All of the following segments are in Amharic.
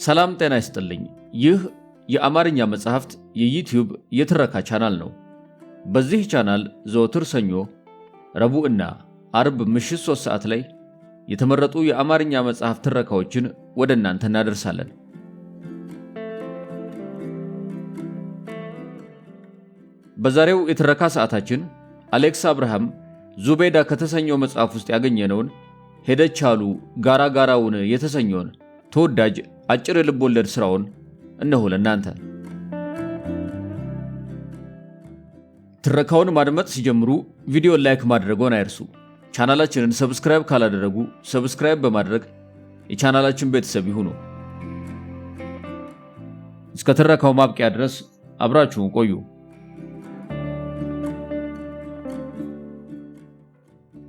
ሰላም ጤና ይስጥልኝ። ይህ የአማርኛ መጽሐፍት የዩቲዩብ የትረካ ቻናል ነው። በዚህ ቻናል ዘወትር ሰኞ፣ ረቡዕና አርብ ምሽት 3 ሰዓት ላይ የተመረጡ የአማርኛ መጽሐፍ ትረካዎችን ወደ እናንተ እናደርሳለን። በዛሬው የትረካ ሰዓታችን አሌክስ አብርሃም ዙቤዳ ከተሰኘው መጽሐፍ ውስጥ ያገኘነውን ሄደች አሉ ጋራ ጋራውን የተሰኘውን ተወዳጅ አጭር ልብ ወለድ ስራውን እነሆ ለእናንተ። ትረካውን ማድመጥ ሲጀምሩ ቪዲዮ ላይክ ማድረግዎን አይርሱ። ቻናላችንን ሰብስክራይብ ካላደረጉ ሰብስክራይብ በማድረግ የቻናላችን ቤተሰብ ይሁኑ። እስከ ትረካው ማብቂያ ድረስ አብራችሁን ቆዩ።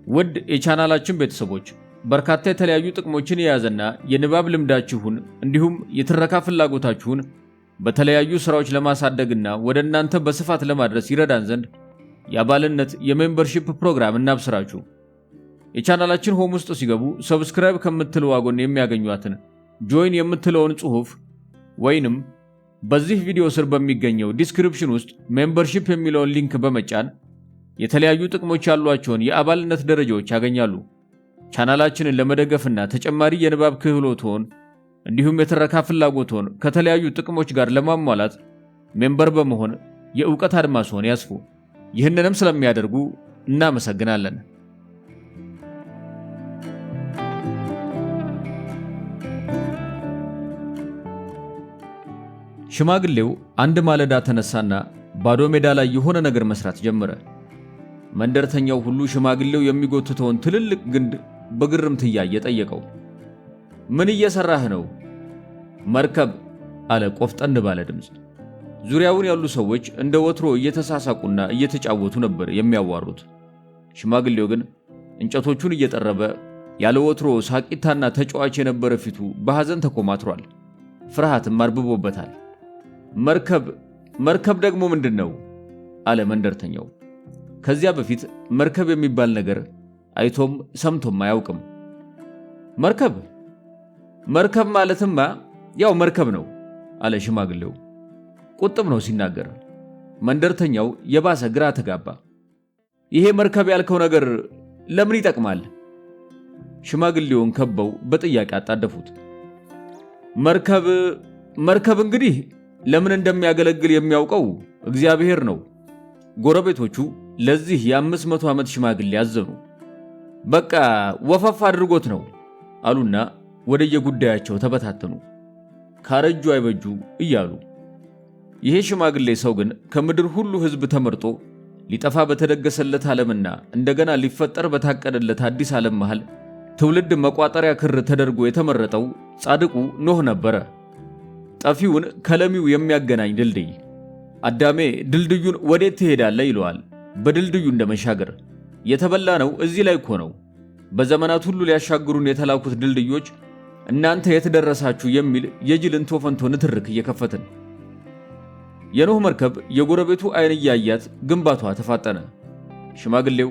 ውድ የቻናላችን ቤተሰቦች በርካታ የተለያዩ ጥቅሞችን የያዘና የንባብ ልምዳችሁን እንዲሁም የትረካ ፍላጎታችሁን በተለያዩ ስራዎች ለማሳደግና ወደ እናንተ በስፋት ለማድረስ ይረዳን ዘንድ የአባልነት የሜምበርሺፕ ፕሮግራም እናብስራችሁ። የቻናላችን ሆም ውስጥ ሲገቡ ሰብስክራይብ ከምትለው ዋጎን የሚያገኟትን ጆይን የምትለውን ጽሑፍ ወይንም በዚህ ቪዲዮ ስር በሚገኘው ዲስክሪፕሽን ውስጥ ሜምበርሺፕ የሚለውን ሊንክ በመጫን የተለያዩ ጥቅሞች ያሏቸውን የአባልነት ደረጃዎች ያገኛሉ። ቻናላችንን ለመደገፍና ተጨማሪ የንባብ ክህሎትዎን እንዲሁም የትረካ ፍላጎትዎን ከተለያዩ ጥቅሞች ጋር ለማሟላት ሜምበር በመሆን የእውቀት አድማስዎን ያስፉ። ይህንንም ስለሚያደርጉ እናመሰግናለን። ሽማግሌው አንድ ማለዳ ተነሳና ባዶ ሜዳ ላይ የሆነ ነገር መስራት ጀመረ። መንደርተኛው ሁሉ ሽማግሌው የሚጎትተውን ትልልቅ ግንድ በግርምት እያየ ጠየቀው። ምን እየሰራህ ነው? መርከብ አለ ቆፍጠን ባለ ድምፅ። ዙሪያውን ያሉ ሰዎች እንደ ወትሮ እየተሳሳቁና እየተጫወቱ ነበር የሚያዋሩት። ሽማግሌው ግን እንጨቶቹን እየጠረበ ያለ ወትሮ ሳቂታና ተጫዋች የነበረ ፊቱ በሐዘን ተኮማትሯል። ፍርሃትም አርብቦበታል። መርከብ ደግሞ ምንድን ነው? አለ መንደርተኛው። ከዚያ በፊት መርከብ የሚባል ነገር አይቶም ሰምቶም አያውቅም። መርከብ ማለትማ ያው መርከብ ነው አለ ሽማግሌው። ቁጥብ ነው ሲናገር። መንደርተኛው የባሰ ግራ ተጋባ። ይሄ መርከብ ያልከው ነገር ለምን ይጠቅማል? ሽማግሌውን ከበው በጥያቄ አጣደፉት። መርከብ እንግዲህ ለምን እንደሚያገለግል የሚያውቀው እግዚአብሔር ነው። ጎረቤቶቹ ለዚህ የ500 ዓመት ሽማግሌ ያዘኑ። በቃ ወፈፍ አድርጎት ነው አሉና ወደየጉዳያቸው ተበታተኑ። ካረጁ አይበጁ እያሉ። ይሄ ሽማግሌ ሰው ግን ከምድር ሁሉ ሕዝብ ተመርጦ ሊጠፋ በተደገሰለት ዓለምና እንደገና ሊፈጠር በታቀደለት አዲስ ዓለም መሃል ትውልድ መቋጠሪያ ክር ተደርጎ የተመረጠው ጻድቁ ኖህ ነበረ። ጠፊውን ከለሚው የሚያገናኝ ድልድይ። አዳሜ ድልድዩን ወዴት ትሄዳለህ ይለዋል። በድልድዩ እንደመሻገር የተበላ ነው እዚህ ላይ እኮ ነው። በዘመናት ሁሉ ሊያሻግሩን የተላኩት ድልድዮች እናንተ የተደረሳችሁ የሚል የጅልን ቶፈንቶ ንትርክ እየከፈትን። የኖህ መርከብ የጎረቤቱ አይን እያያት ግንባቷ ተፋጠነ። ሽማግሌው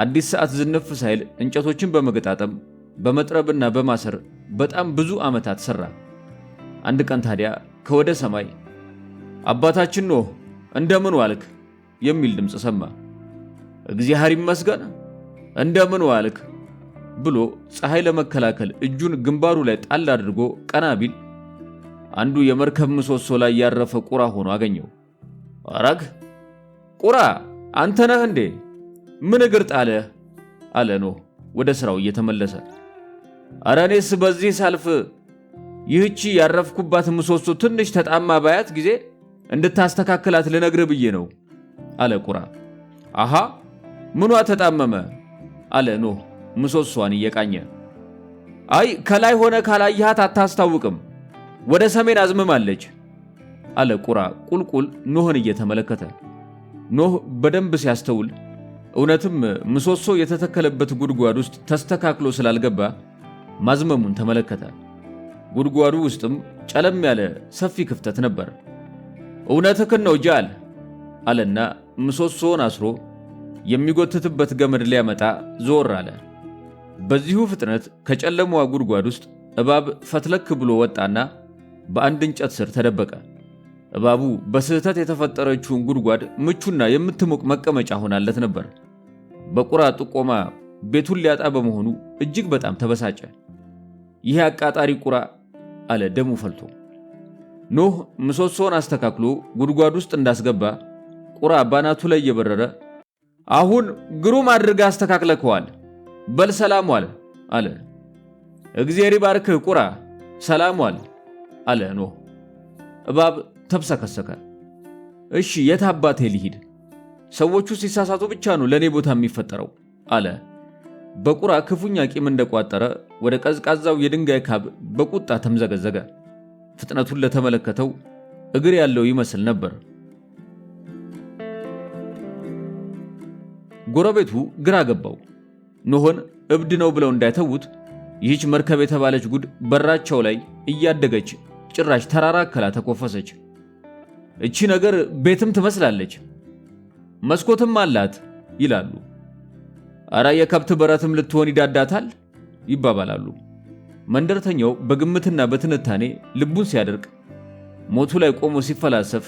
አዲስ ሰዓት ዝንፍ ሳይል እንጨቶችን በመገጣጠም በመጥረብና በማሰር በጣም ብዙ ዓመታት ሰራ። አንድ ቀን ታዲያ ከወደ ሰማይ አባታችን ኖህ እንደምን ዋልክ የሚል ድምፅ ሰማ። እግዚአብሔር ይመስገን እንደምን ዋልክ ብሎ ፀሐይ ለመከላከል እጁን ግንባሩ ላይ ጣል አድርጎ ቀና ቢል አንዱ የመርከብ ምሰሶ ላይ ያረፈ ቁራ ሆኖ አገኘው። አረግ ቁራ አንተ ነህ እንዴ? ምን እግር ጣለህ? አለ ኖህ ወደ ስራው እየተመለሰ። አረ እኔስ በዚህ ሳልፍ ይህቺ ያረፍኩባት ምሰሶ ትንሽ ተጣማ ባያት ጊዜ እንድታስተካክላት ልነግርህ ብዬ ነው አለ ቁራ። አሃ ምኗ ተጣመመ? አለ ኖህ ምሰሶዋን እየቃኘ። አይ ከላይ ሆነ ካላየሃት አታስታውቅም፣ ወደ ሰሜን አዝምማለች አለ ቁራ ቁልቁል ኖህን እየተመለከተ። ኖህ በደንብ ሲያስተውል እውነትም ምሰሶ የተተከለበት ጉድጓድ ውስጥ ተስተካክሎ ስላልገባ ማዝመሙን ተመለከተ። ጉድጓዱ ውስጥም ጨለም ያለ ሰፊ ክፍተት ነበር። እውነትህን ነው ጃል አለና ምሰሶውን አስሮ የሚጎትትበት ገመድ ሊያመጣ ዞር አለ። በዚሁ ፍጥነት ከጨለማዋ ጉድጓድ ውስጥ እባብ ፈትለክ ብሎ ወጣና በአንድ እንጨት ስር ተደበቀ። እባቡ በስህተት የተፈጠረችውን ጉድጓድ ምቹና የምትሞቅ መቀመጫ ሆናለት ነበር። በቁራ ጥቆማ ቤቱን ሊያጣ በመሆኑ እጅግ በጣም ተበሳጨ። ይህ አቃጣሪ ቁራ አለ ደሙ ፈልቶ። ኖህ ምሰሶውን አስተካክሎ ጉድጓድ ውስጥ እንዳስገባ ቁራ ባናቱ ላይ እየበረረ አሁን ግሩም አድርጋ አስተካክለከዋል፣ በል ሰላም ዋል አለ። እግዚአብሔር ይባርክህ ቁራ፣ ሰላም ዋል አለ ኖህ። እባብ ተብሰከሰከ። እሺ የት አባቴ ልሂድ? ሰዎቹ ሲሳሳቱ ብቻ ነው ለኔ ቦታ የሚፈጠረው አለ። በቁራ ክፉኛ ቂም እንደቋጠረ ወደ ቀዝቃዛው የድንጋይ ካብ በቁጣ ተምዘገዘገ። ፍጥነቱን ለተመለከተው እግር ያለው ይመስል ነበር። ጎረቤቱ ግራ ገባው። ኖህን እብድ ነው ብለው እንዳይተውት ይህች መርከብ የተባለች ጉድ በራቸው ላይ እያደገች ጭራሽ ተራራ አከላ ተኮፈሰች። እቺ ነገር ቤትም ትመስላለች፣ መስኮትም አላት ይላሉ። አራ የከብት በረትም ልትሆን ይዳዳታል ይባባላሉ። መንደርተኛው በግምትና በትንታኔ ልቡን ሲያደርቅ ሞቱ ላይ ቆሞ ሲፈላሰፍ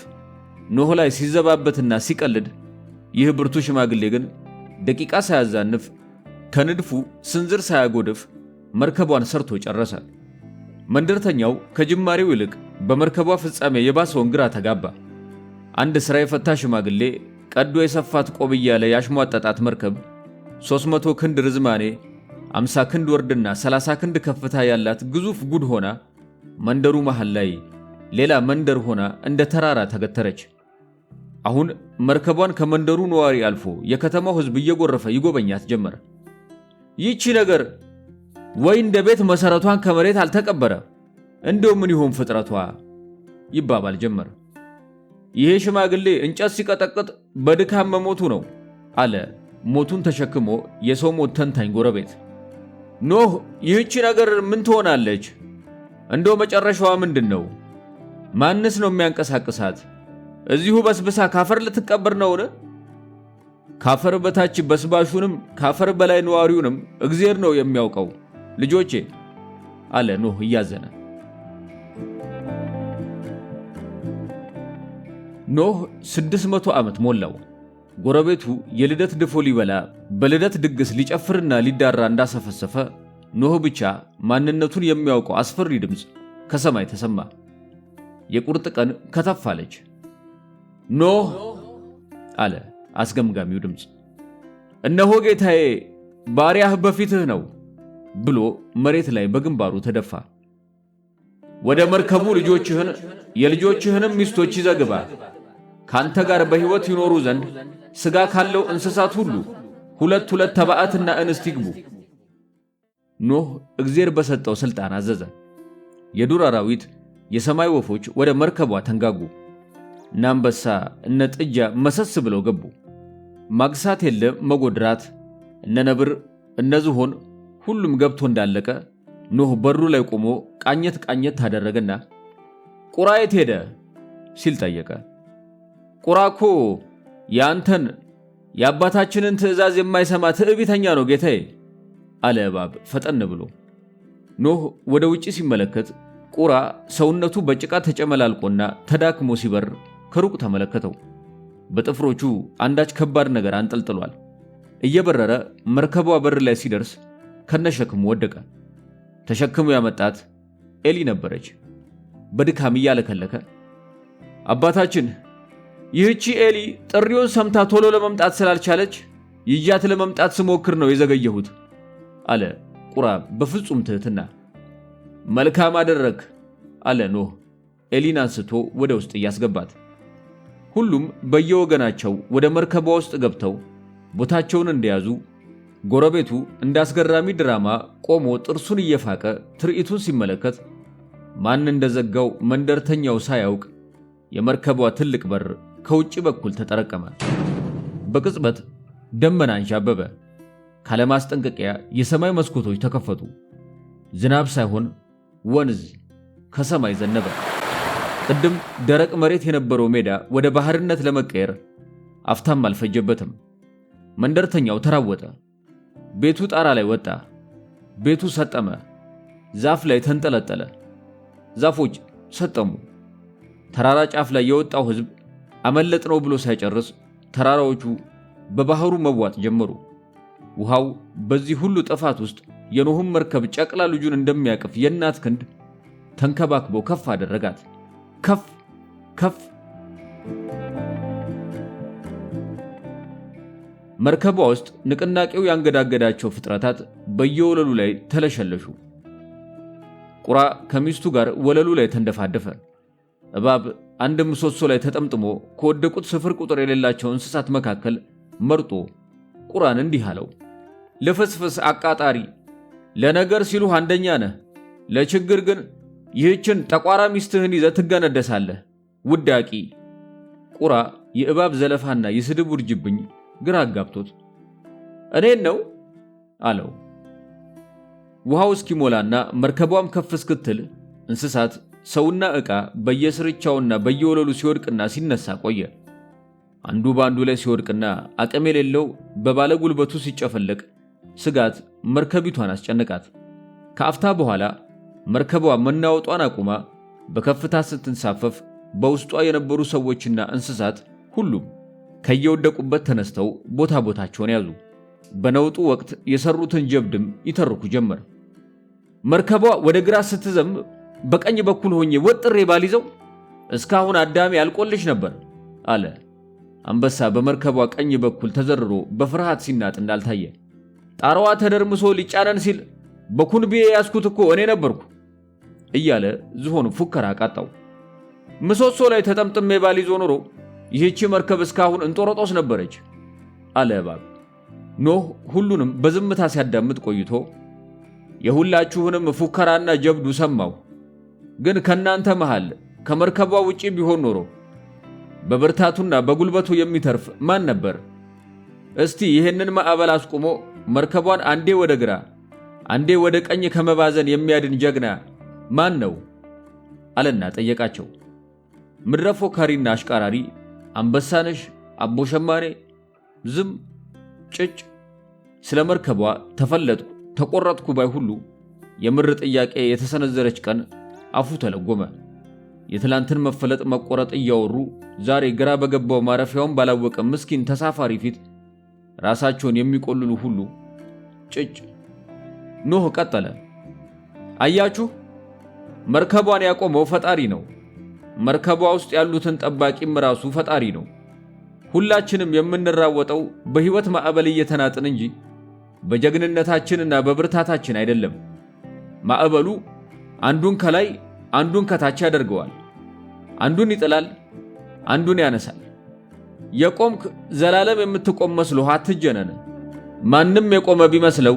ኖህ ላይ ሲዘባበትና ሲቀልድ ይህ ብርቱ ሽማግሌ ግን ደቂቃ ሳያዛንፍ ከንድፉ ስንዝር ሳያጎድፍ መርከቧን ሰርቶ ጨረሰ። መንደርተኛው ከጅማሬው ይልቅ በመርከቧ ፍጻሜ የባሰውን ግራ ተጋባ። አንድ ሥራ የፈታ ሽማግሌ ቀዶ የሰፋት ቆብ እያለ ያሽሟጠጣት መርከብ 300 ክንድ ርዝማኔ 50 ክንድ ወርድና 30 ክንድ ከፍታ ያላት ግዙፍ ጉድ ሆና መንደሩ መሃል ላይ ሌላ መንደር ሆና እንደ ተራራ ተገተረች። አሁን መርከቧን ከመንደሩ ነዋሪ አልፎ የከተማው ሕዝብ እየጎረፈ ይጎበኛት ጀመረ። ይህቺ ነገር ወይ እንደ ቤት መሰረቷን ከመሬት አልተቀበረ እንደው ምን ይሆን ፍጥረቷ ይባባል ጀመረ። ይሄ ሽማግሌ እንጨት ሲቀጠቅጥ በድካም መሞቱ ነው አለ ሞቱን ተሸክሞ የሰው ሞት ተንታኝ ጎረቤት። ኖህ ይህቺ ነገር ምን ትሆናለች? እንደው መጨረሻዋ ምንድነው? ማንስ ነው የሚያንቀሳቅሳት? እዚሁ በስብሳ ካፈር ልትቀበር ነውን? ካፈር በታች በስባሹንም ካፈር በላይ ነዋሪውንም እግዚአብሔር ነው የሚያውቀው ልጆቼ አለ ኖህ እያዘነ። ኖህ 600 ዓመት ሞላው። ጎረቤቱ የልደት ድፎ ሊበላ በልደት ድግስ ሊጨፍርና ሊዳራ እንዳሰፈሰፈ ኖህ ብቻ ማንነቱን የሚያውቀው አስፈሪ ድምፅ ከሰማይ ተሰማ። የቁርጥ ቀን ከተፋለች። ኖህ አለ አስገምጋሚው ድምፅ። እነሆ ጌታዬ ባሪያህ በፊትህ ነው ብሎ መሬት ላይ በግንባሩ ተደፋ። ወደ መርከቡ ልጆችህን የልጆችህንም ሚስቶች ይዘግባ፣ ካንተ ጋር በሕይወት ይኖሩ ዘንድ ሥጋ ካለው እንስሳት ሁሉ 2 ተባዕትና እንስት ይግቡ። ኖህ እግዚአብሔር በሰጠው ሥልጣን አዘዘ። የዱር አራዊት የሰማይ ወፎች ወደ መርከቧ ተንጋጉ። እነ አንበሳ እነ ጥጃ መሰስ ብለው ገቡ። ማግሳት የለ መጎድራት፣ እነ ነብር እነ ዝሆን ሁሉም ገብቶ እንዳለቀ ኖህ በሩ ላይ ቆሞ ቃኘት ታደረገና ቁራ የት ሄደ ሲል ጠየቀ። ቁራ እኮ ያንተን የአባታችንን ትእዛዝ የማይሰማ ትዕቢተኛ ነው ጌታዬ አለ እባብ ፈጠን ብሎ። ኖህ ወደ ውጪ ሲመለከት ቁራ ሰውነቱ በጭቃ ተጨመላልቆና ተዳክሞ ሲበር ከሩቅ ተመለከተው። በጥፍሮቹ አንዳች ከባድ ነገር አንጠልጥሏል። እየበረረ መርከቧ በር ላይ ሲደርስ ከነሸክሙ ወደቀ። ተሸክሙ ያመጣት ኤሊ ነበረች። በድካም እያለከለከ አባታችን ይህቺ ኤሊ ጥሪውን ሰምታ ቶሎ ለመምጣት ስላልቻለች ይያት ለመምጣት ስሞክር ነው የዘገየሁት አለ ቁራ በፍጹም ትህትና። መልካም አደረክ አለ ኖህ ኤሊን አንስቶ ወደ ውስጥ እያስገባት። ሁሉም በየወገናቸው ወደ መርከቧ ውስጥ ገብተው ቦታቸውን እንደያዙ ጎረቤቱ እንዳስገራሚ ድራማ ቆሞ ጥርሱን እየፋቀ ትርኢቱን ሲመለከት ማን እንደዘጋው መንደርተኛው ሳያውቅ የመርከቧ ትልቅ በር ከውጭ በኩል ተጠረቀመ። በቅጽበት ደመና አንዣበበ። ካለማስጠንቀቂያ የሰማይ መስኮቶች ተከፈቱ። ዝናብ ሳይሆን ወንዝ ከሰማይ ዘነበ። ቅድም ደረቅ መሬት የነበረው ሜዳ ወደ ባህርነት ለመቀየር አፍታም አልፈጀበትም። መንደርተኛው ተራወጠ። ቤቱ ጣራ ላይ ወጣ። ቤቱ ሰጠመ። ዛፍ ላይ ተንጠለጠለ። ዛፎች ሰጠሙ። ተራራ ጫፍ ላይ የወጣው ሕዝብ አመለጥነው ብሎ ሳይጨርስ ተራራዎቹ በባህሩ መዋጥ ጀመሩ። ውሃው በዚህ ሁሉ ጥፋት ውስጥ የኖህን መርከብ ጨቅላ ልጁን እንደሚያቅፍ የእናት ክንድ ተንከባክቦ ከፍ አደረጋት። ከፍ ከፍ። መርከቧ ውስጥ ንቅናቄው ያንገዳገዳቸው ፍጥረታት በየወለሉ ላይ ተለሸለሹ። ቁራ ከሚስቱ ጋር ወለሉ ላይ ተንደፋደፈ። እባብ አንድ ምሰሶ ላይ ተጠምጥሞ ከወደቁት ስፍር ቁጥር የሌላቸው እንስሳት መካከል መርጦ ቁራን እንዲህ አለው፣ ልፍስፍስ አቃጣሪ፣ ለነገር ሲሉህ አንደኛ ነህ፣ ለችግር ግን ይህችን ጠቋራ ሚስትህን ይዘህ ትገነደሳለህ። ውዳቂ። ቁራ የእባብ ዘለፋና የስድብ ውርጅብኝ ግራ አጋብቶት እኔን ነው አለው። ውሃው እስኪሞላና መርከቧም ከፍ እስክትል እንስሳት፣ ሰውና ዕቃ በየስርቻውና በየወለሉ ሲወድቅና ሲነሳ ቆየ። አንዱ በአንዱ ላይ ሲወድቅና አቅም የሌለው በባለ ጉልበቱ ሲጨፈለቅ ስጋት መርከቢቷን አስጨነቃት። ከአፍታ በኋላ መርከቧ መናወጧን አቁማ በከፍታ ስትንሳፈፍ በውስጧ የነበሩ ሰዎችና እንስሳት ሁሉም ከየወደቁበት ተነስተው ቦታ ቦታቸውን ያዙ። በነውጡ ወቅት የሰሩትን ጀብድም ይተርኩ ጀመር። መርከቧ ወደ ግራ ስትዘም በቀኝ በኩል ሆኜ ወጥሬ ባልይዘው እስካሁን አዳሜ ያልቆልሽ ነበር አለ። አንበሳ በመርከቧ ቀኝ በኩል ተዘርሮ በፍርሃት ሲናጥ እንዳልታየ። ጣራዋ ተደርምሶ ሊጫነን ሲል በኩንቢዬ ያስኩት እኮ እኔ ነበርኩ እያለ ዝሆኑ ፉከራ አቃጣው። ምሰሶ ላይ ተጠምጥሜ ባልይዞ ኖሮ ይህቺ መርከብ እስካሁን እንጦሮጦስ ነበረች አለ እባብ። ኖህ ሁሉንም በዝምታ ሲያዳምጥ ቆይቶ የሁላችሁንም ፉከራና ጀብዱ ሰማሁ፣ ግን ከናንተ መሃል ከመርከቧ ውጪ ቢሆን ኖሮ በብርታቱና በጉልበቱ የሚተርፍ ማን ነበር? እስቲ ይህንን ማዕበል አስቆሞ መርከቧን አንዴ ወደ ግራ አንዴ ወደ ቀኝ ከመባዘን የሚያድን ጀግና ማን ነው አለና ጠየቃቸው። ምድረ ፎካሪና አሽቃራሪ፣ አንበሳነሽ፣ አቦ ሸማኔ፣ ዝም ጭጭ፣ ስለ መርከቧ ተፈለጥኩ ተቆረጥኩ ባይ ሁሉ የምር ጥያቄ የተሰነዘረች ቀን አፉ ተለጎመ። የትላንትን መፈለጥ መቆረጥ እያወሩ ዛሬ ግራ በገባው ማረፊያውን ባላወቀ ምስኪን ተሳፋሪ ፊት ራሳቸውን የሚቆልሉ ሁሉ ጭጭ። ኖህ ቀጠለ፣ አያችሁ፣ መርከቧን ያቆመው ፈጣሪ ነው። መርከቧ ውስጥ ያሉትን ጠባቂም ራሱ ፈጣሪ ነው። ሁላችንም የምንራወጠው በሕይወት ማዕበል እየተናጥን እንጂ በጀግንነታችንና በብርታታችን አይደለም። ማዕበሉ አንዱን ከላይ አንዱን ከታች ያደርገዋል። አንዱን ይጥላል፣ አንዱን ያነሳል። የቆምክ ዘላለም የምትቆም መስሎህ አትጀነን። ማንም የቆመ ቢመስለው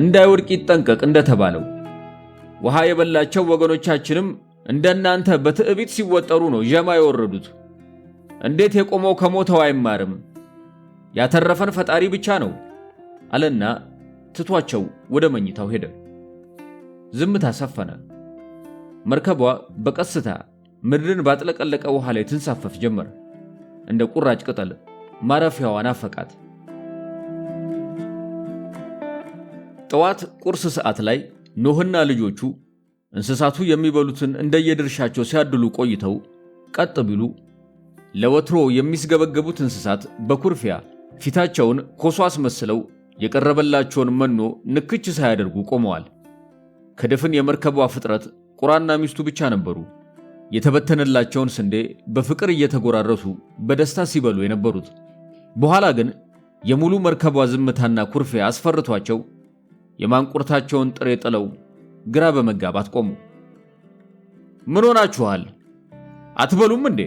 እንዳይወድቅ ይጠንቀቅ እንደተባለው ውሃ የበላቸው ወገኖቻችንም እንደናንተ በትዕቢት ሲወጠሩ ነው ጀማ የወረዱት። እንዴት የቆመው ከሞተው አይማርም? ያተረፈን ፈጣሪ ብቻ ነው አለና ትቷቸው ወደ መኝታው ሄደ። ዝምታ ሰፈነ። መርከቧ በቀስታ ምድርን ባጥለቀለቀ ውሃ ላይ ትንሳፈፍ ጀመር። እንደ ቁራጭ ቅጠል ማረፊያዋን አፈቃት። ጠዋት ቁርስ ሰዓት ላይ ኖህና ልጆቹ እንስሳቱ የሚበሉትን እንደየድርሻቸው ሲያድሉ ቆይተው ቀጥ ቢሉ ለወትሮ የሚስገበገቡት እንስሳት በኩርፊያ ፊታቸውን ኮሶ አስመስለው የቀረበላቸውን መኖ ንክች ሳያደርጉ ቆመዋል። ከድፍን የመርከቧ ፍጥረት ቁራና ሚስቱ ብቻ ነበሩ የተበተነላቸውን ስንዴ በፍቅር እየተጎራረሱ በደስታ ሲበሉ የነበሩት። በኋላ ግን የሙሉ መርከቧ ዝምታና ኩርፊያ አስፈርቷቸው የማንቁርታቸውን ጥሬ ጥለው ግራ በመጋባት ቆሙ። ምን ሆናችኋል? አትበሉም እንዴ?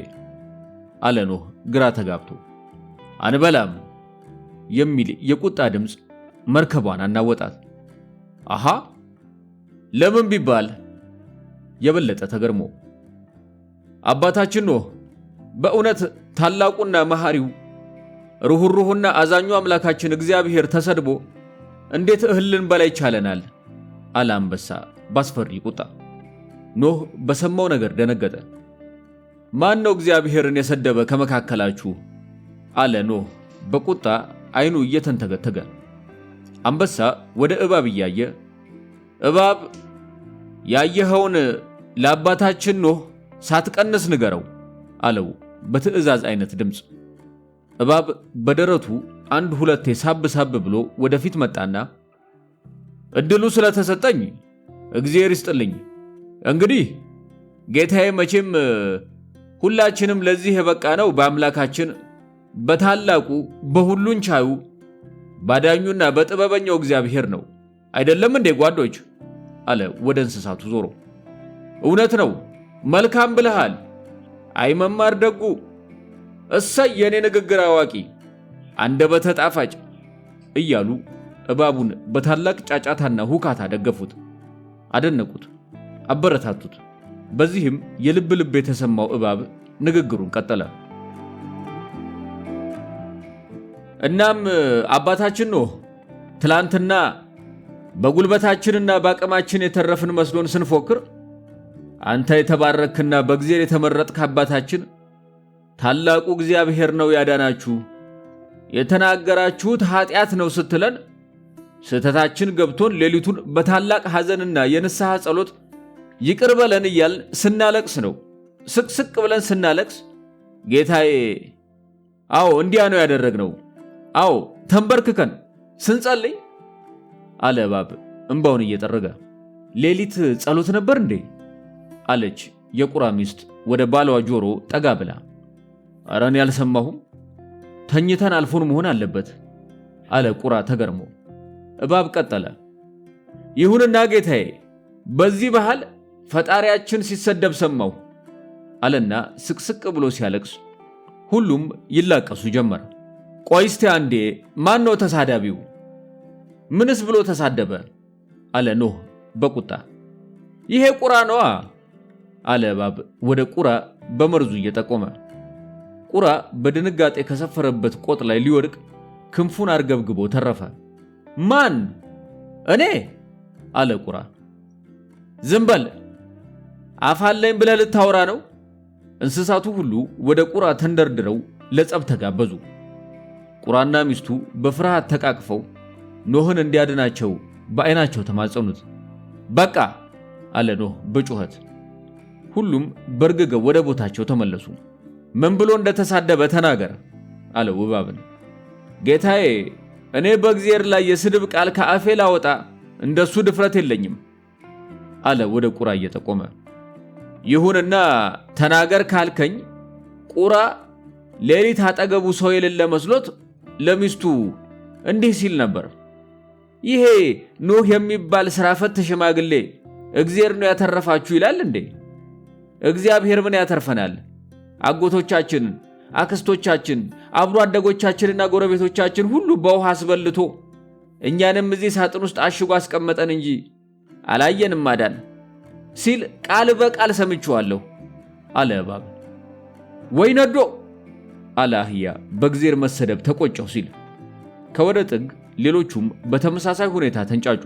አለ ኖህ ግራ ተጋብቶ። አንበላም የሚል የቁጣ ድምፅ መርከቧን አናወጣት። አሃ ለምን ቢባል የበለጠ ተገርሞ አባታችን ኖህ በእውነት ታላቁና መሐሪው ሩህሩህና አዛኙ አምላካችን እግዚአብሔር ተሰድቦ እንዴት እህልን በላይ ይቻለናል? አለ አንበሳ ባስፈሪ ቁጣ። ኖህ በሰማው ነገር ደነገጠ። ማን ነው እግዚአብሔርን የሰደበ ከመካከላችሁ? አለ ኖህ በቁጣ አይኑ እየተንተገተገ። አንበሳ ወደ እባብ እያየ እባብ ያየኸውን ለአባታችን ኖህ ሳትቀንስ ንገረው አለው በትዕዛዝ አይነት ድምፅ። እባብ በደረቱ አንድ ሁለቴ ሳብ ሳብ ብሎ ወደፊት መጣና እድሉ ስለተሰጠኝ እግዚአብሔር ይስጥልኝ። እንግዲህ ጌታዬ መቼም ሁላችንም ለዚህ የበቃ ነው በአምላካችን በታላቁ በሁሉን ቻዩ ባዳኙና በጥበበኛው እግዚአብሔር ነው አይደለም እንዴ ጓዶች? አለ ወደ እንስሳቱ ዞሮ። እውነት ነው፣ መልካም ብለሃል። አይ መማር ደጉ፣ እሰይ የኔ ንግግር አዋቂ፣ አንደበተ ጣፋጭ እያሉ እባቡን በታላቅ ጫጫታና ሁካታ ደገፉት፣ አደነቁት፣ አበረታቱት። በዚህም የልብ ልብ የተሰማው እባብ ንግግሩን ቀጠለ። እናም አባታችን ኖህ ትላንትና በጉልበታችንና በአቅማችን የተረፍን መስሎን ስንፎክር አንተ የተባረክና በእግዚአብሔር የተመረጥክ አባታችን ታላቁ እግዚአብሔር ነው ያዳናችሁ፣ የተናገራችሁት ኃጢአት ነው ስትለን ስህተታችን ገብቶን ሌሊቱን በታላቅ ሐዘንና የንስሐ ጸሎት ይቅር በለን እያልን ስናለቅስ ነው። ስቅስቅ ብለን ስናለቅስ ጌታዬ፣ አዎ እንዲያ ነው ያደረግነው፣ አዎ ተንበርክከን ስንጸልይ አለ እባብ እንባውን እየጠረገ። ሌሊት ጸሎት ነበር እንዴ? አለች የቁራ ሚስት ወደ ባሏ ጆሮ ጠጋ ብላ። ኧረ እኔ አልሰማሁም፣ ተኝተን አልፎን መሆን አለበት አለ ቁራ ተገርሞ። እባብ ቀጠለ። ይሁንና ጌታዬ፣ በዚህ ባህል ፈጣሪያችን ሲሰደብ ሰማሁ አለና ስቅስቅ ብሎ ሲያለቅስ ሁሉም ይላቀሱ ጀመር። ቆይ እስቲ አንዴ፣ ማን ነው ተሳዳቢው? ምንስ ብሎ ተሳደበ? አለ ኖህ በቁጣ። ይሄ ቁራ ነዋ አለ እባብ ወደ ቁራ በመርዙ እየጠቆመ። ቁራ በድንጋጤ ከሰፈረበት ቆጥ ላይ ሊወድቅ ክንፉን አርገብግቦ ተረፈ። ማን? እኔ አለ ቁራ። ዝም በል፣ አፋለኝ ብለህ ልታወራ ነው? እንስሳቱ ሁሉ ወደ ቁራ ተንደርድረው ለጸብ ተጋበዙ። ቁራና ሚስቱ በፍርሃት ተቃቅፈው ኖህን እንዲያድናቸው በዓይናቸው ተማጸኑት። በቃ አለ ኖህ በጩኸት። ሁሉም በርግገው ወደ ቦታቸው ተመለሱ። ምን ብሎ እንደተሳደበ ተናገር አለው እባብን። ጌታዬ፣ እኔ በእግዚአብሔር ላይ የስድብ ቃል ከአፌ ላወጣ እንደሱ ድፍረት የለኝም አለ ወደ ቁራ እየጠቆመ። ይሁንና ተናገር ካልከኝ ቁራ ሌሊት አጠገቡ ሰው የሌለ መስሎት ለሚስቱ እንዲህ ሲል ነበር። ይሄ ኖህ የሚባል ስራ ፈት ሽማግሌ እግዚአብሔር ነው ያተረፋችሁ ይላል እንዴ? እግዚአብሔር ምን ያተርፈናል? አጎቶቻችንን፣ አክስቶቻችን፣ አብሮ አደጎቻችንና ጎረቤቶቻችን ሁሉ በውሃ አስበልቶ እኛንም እዚህ ሳጥን ውስጥ አሽጎ አስቀመጠን እንጂ አላየንም ማዳን ሲል ቃል በቃል ሰምቼዋለሁ አለ እባብ። ወይ ነዶ አለ አህያ በእግዚአብሔር መሰደብ ተቆጨው ሲል። ከወደ ጥግ ሌሎቹም በተመሳሳይ ሁኔታ ተንጫጩ።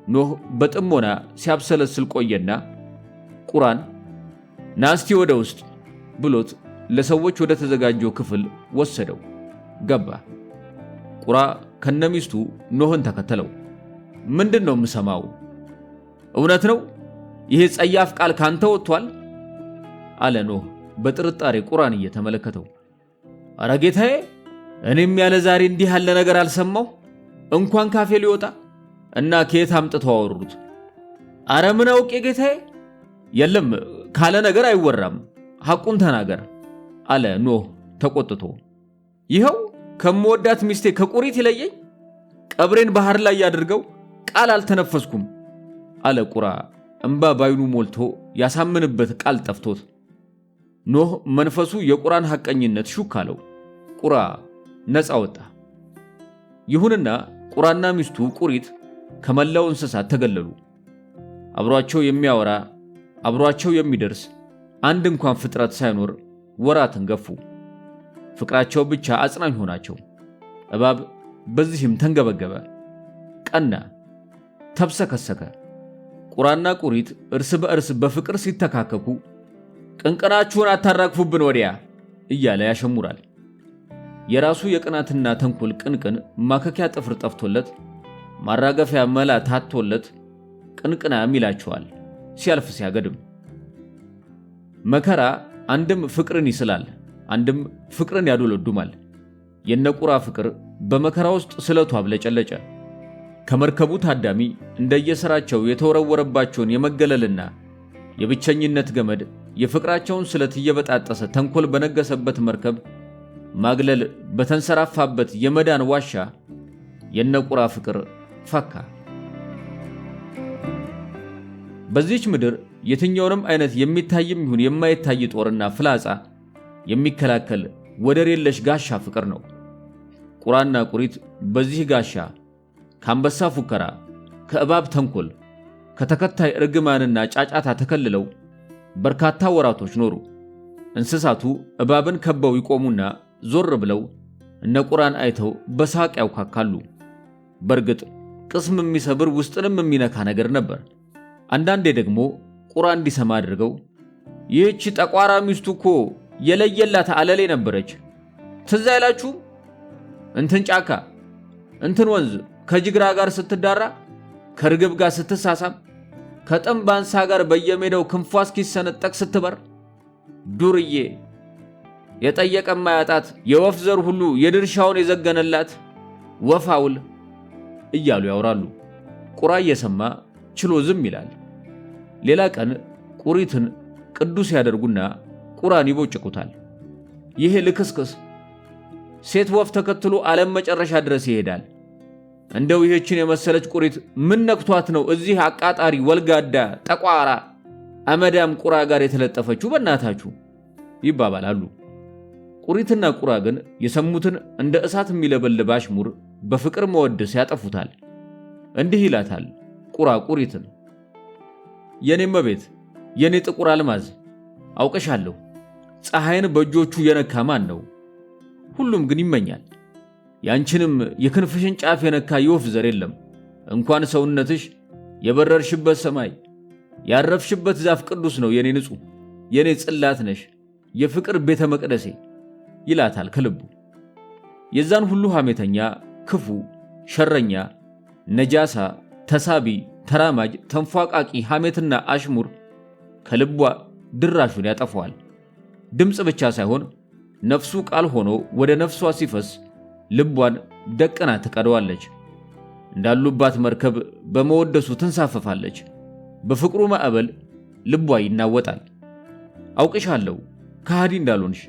ኖህ በጥሞና ሲያብሰለስል ቆየና ቁራን ናስቲ ወደ ውስጥ ብሎት ለሰዎች ወደ ተዘጋጀው ክፍል ወሰደው። ገባ። ቁራ ከነሚስቱ ኖህን ተከተለው። ምንድነው የምሰማው? እውነት ነው? ይሄ ጸያፍ ቃል ካንተ ወጥቷል? አለ ኖህ በጥርጣሬ ቁራን እየተመለከተው። አረ ጌታዬ፣ እኔም ያለ ዛሬ እንዲህ ያለ ነገር አልሰማሁ እንኳን ካፌ ሊወጣ እና ከየት አምጥተው አወሩት? አረ ምን አውቄ ጌታዬ። የለም ካለ ነገር አይወራም፣ ሐቁን ተናገር አለ ኖህ ተቆጥቶ። ይኸው ከመወዳት ሚስቴ ከቁሪት ይለየኝ፣ ቀብሬን ባህር ላይ ያድርገው፣ ቃል አልተነፈስኩም አለ ቁራ እንባ ባይኑ ሞልቶ ያሳምንበት ቃል ጠፍቶት። ኖህ መንፈሱ የቁራን ሐቀኝነት ሹክ አለው። ቁራ ነፃ ወጣ። ይሁንና ቁራና ሚስቱ ቁሪት ከመላው እንስሳት ተገለሉ። አብሯቸው የሚያወራ አብሯቸው የሚደርስ አንድ እንኳን ፍጥረት ሳይኖር ወራትን ገፉ። ፍቅራቸው ብቻ አጽናኝ ሆናቸው። እባብ በዚህም ተንገበገበ፣ ቀና፣ ተብሰከሰከ። ቁራና ቁሪት እርስ በእርስ በፍቅር ሲተካከኩ ቅንቅናችሁን አታራግፉብን ወዲያ እያለ ያሸሙራል። የራሱ የቅናትና ተንኮል ቅንቅን ማከኪያ ጥፍር ጠፍቶለት ማራገፊያ መላ ታቶለት ቅንቅና ይላቸዋል ሲያልፍ ሲያገድም። መከራ አንድም ፍቅርን ይስላል፣ አንድም ፍቅርን ያዶለዱማል። የነቁራ ፍቅር በመከራ ውስጥ ስለቱ አብለጨለጨ። ከመርከቡ ታዳሚ እንደየሥራቸው የተወረወረባቸውን የመገለልና የብቸኝነት ገመድ የፍቅራቸውን ስለት እየበጣጠሰ ተንኮል በነገሰበት መርከብ ማግለል በተንሰራፋበት የመዳን ዋሻ የነቁራ ፍቅር ፈካ። በዚህች ምድር የትኛውንም አይነት የሚታይም ይሁን የማይታይ ጦርና ፍላጻ የሚከላከል ወደር የለሽ ጋሻ ፍቅር ነው። ቁራና ቁሪት በዚህ ጋሻ ከአንበሳ ፉከራ፣ ከእባብ ተንኮል፣ ከተከታይ እርግማንና ጫጫታ ተከልለው በርካታ ወራቶች ኖሩ። እንስሳቱ እባብን ከበው ይቆሙና ዞር ብለው እነ ቁራን አይተው በሳቅ ያውካካሉ። በእርግጥ ቅስም የሚሰብር ውስጥንም የሚነካ ነገር ነበር። አንዳንዴ ደግሞ ቁራ እንዲሰማ አድርገው ይህች ጠቋራ ሚስቱ እኮ የለየላት አለሌ ነበረች፣ ትዝ አይላችሁ? እንትን ጫካ እንትን ወንዝ ከጅግራ ጋር ስትዳራ፣ ከርግብ ጋር ስትሳሳም፣ ከጥንብ አንሳ ጋር በየሜዳው ክንፏ እስኪሰነጠቅ ስትበር፣ ዱርዬ የጠየቀ ማያጣት የወፍ ዘር ሁሉ የድርሻውን የዘገነላት ወፋውል እያሉ ያወራሉ። ቁራ እየሰማ ችሎ ዝም ይላል። ሌላ ቀን ቁሪትን ቅዱስ ያደርጉና ቁራን ይቦጭቁታል። ይሄ ልክስክስ ሴት ወፍ ተከትሎ ዓለም መጨረሻ ድረስ ይሄዳል። እንደው ይህችን የመሰለች ቁሪት ምን ነክቷት ነው እዚህ አቃጣሪ ወልጋዳ ጠቋራ አመዳም ቁራ ጋር የተለጠፈችው በእናታችሁ ይባባላሉ። ቁሪትና ቁራ ግን የሰሙትን እንደ እሳት የሚለበልብ አሽሙር በፍቅር መወደስ ያጠፉታል። እንዲህ ይላታል ቁራ ቁሪትን፣ የኔ መቤት፣ የኔ ጥቁር አልማዝ፣ አውቀሻለሁ። ፀሐይን በእጆቹ የነካ ማን ነው? ሁሉም ግን ይመኛል። ያንቺንም የክንፍሽን ጫፍ የነካ የወፍ ዘር የለም። እንኳን ሰውነትሽ የበረርሽበት ሰማይ ያረፍሽበት ዛፍ ቅዱስ ነው የኔ ንጹሕ፣ የኔ ጽላት ነሽ፣ የፍቅር ቤተ መቅደሴ ይላታል ከልቡ። የዛን ሁሉ ሐሜተኛ፣ ክፉ፣ ሸረኛ፣ ነጃሳ፣ ተሳቢ፣ ተራማጅ፣ ተንፏቃቂ ሐሜትና አሽሙር ከልቧ ድራሹን ያጠፋዋል። ድምፅ ብቻ ሳይሆን ነፍሱ ቃል ሆኖ ወደ ነፍሷ ሲፈስ ልቧን ደቅና ትቀደዋለች። እንዳሉባት መርከብ በመወደሱ ትንሳፈፋለች። በፍቅሩ ማዕበል ልቧ ይናወጣል። አውቅሻለሁ ከሃዲ እንዳልሆንሽ፣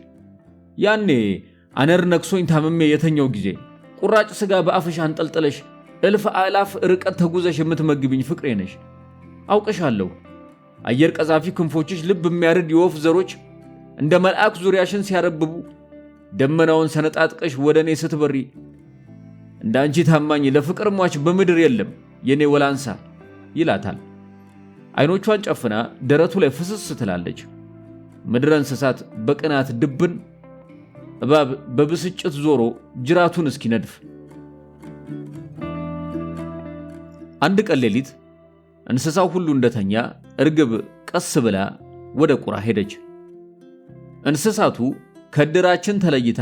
ያኔ አነር ነክሶኝ ታምሜ የተኛው ጊዜ ቁራጭ ሥጋ በአፍሽ አንጠልጥለሽ እልፍ አላፍ ርቀት ተጉዘሽ የምትመግብኝ ፍቅሬ ነሽ። አውቅሻለሁ አየር ቀዛፊ ክንፎችሽ ልብ የሚያርድ የወፍ ዘሮች እንደ መልአክ ዙሪያሽን ሲያረብቡ ደመናውን ሰነጣጥቀሽ ወደ እኔ ስትበሪ እንዳንቺ ታማኝ ለፍቅር ሟች በምድር የለም የኔ ወላንሳ ይላታል። አይኖቿን ጨፍና ደረቱ ላይ ፍስስ ትላለች። ምድረ እንስሳት በቅናት ድብን፣ እባብ በብስጭት ዞሮ ጅራቱን እስኪነድፍ። አንድ ቀን ሌሊት እንስሳው ሁሉ እንደተኛ እርግብ ቀስ ብላ ወደ ቁራ ሄደች። እንስሳቱ ከድራችን ተለይታ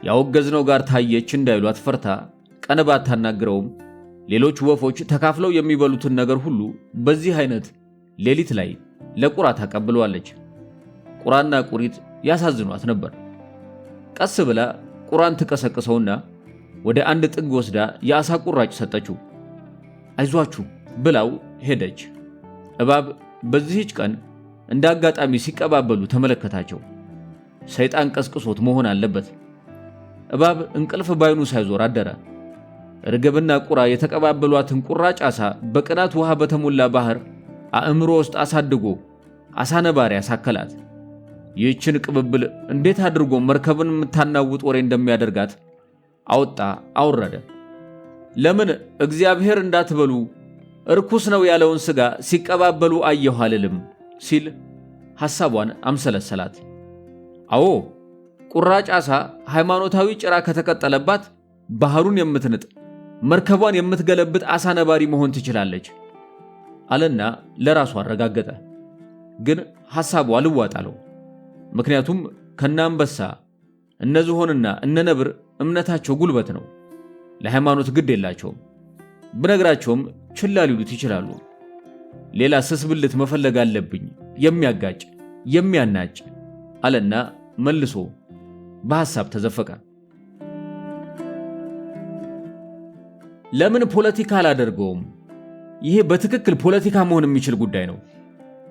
ያወገዝነው ጋር ታየች እንዳይሏት ፈርታ ቀን ባታናግረውም ሌሎች ወፎች ተካፍለው የሚበሉትን ነገር ሁሉ በዚህ አይነት ሌሊት ላይ ለቁራ ታቀብለዋለች። ቁራና ቁሪት ያሳዝኗት ነበር። ቀስ ብላ ቁራን ትቀሰቅሰውና ወደ አንድ ጥግ ወስዳ የአሳ ቁራጭ ሰጠችው። አይዟችሁ ብላው ሄደች። እባብ በዚህች ቀን እንደ አጋጣሚ ሲቀባበሉ ተመለከታቸው። ሰይጣን ቀስቅሶት መሆን አለበት። እባብ እንቅልፍ ባይኑ ሳይዞር አደረ። ርግብና ቁራ የተቀባበሏትን ቁራጭ አሳ በቅናት ውሃ በተሞላ ባህር አእምሮ ውስጥ አሳድጎ አሳ ነባሪ ያሳከላት። ይህችን ቅብብል እንዴት አድርጎ መርከብን የምታናውጥ ወሬ እንደሚያደርጋት አወጣ አውረደ። ለምን እግዚአብሔር እንዳትበሉ እርኩስ ነው ያለውን ሥጋ ሲቀባበሉ አየሁ አልልም ሲል ሐሳቧን አምሰለሰላት። አዎ ቁራጭ አሳ ሃይማኖታዊ ጭራ ከተቀጠለባት ባህሩን የምትንጥ መርከቧን የምትገለብጥ አሳ ነባሪ መሆን ትችላለች አለና ለራሱ አረጋገጠ። ግን ሐሳቡ አልዋጣለው። ምክንያቱም ከናንበሳ እነዝሆንና እነነብር እምነታቸው ጉልበት ነው። ለሃይማኖት ግድ የላቸውም። ብነግራቸውም ችላ ሊሉት ይችላሉ። ሌላ ስስብልት መፈለግ አለብኝ፣ የሚያጋጭ የሚያናጭ አለና መልሶ በሐሳብ ተዘፈቀ። ለምን ፖለቲካ አላደርገውም? ይሄ በትክክል ፖለቲካ መሆን የሚችል ጉዳይ ነው።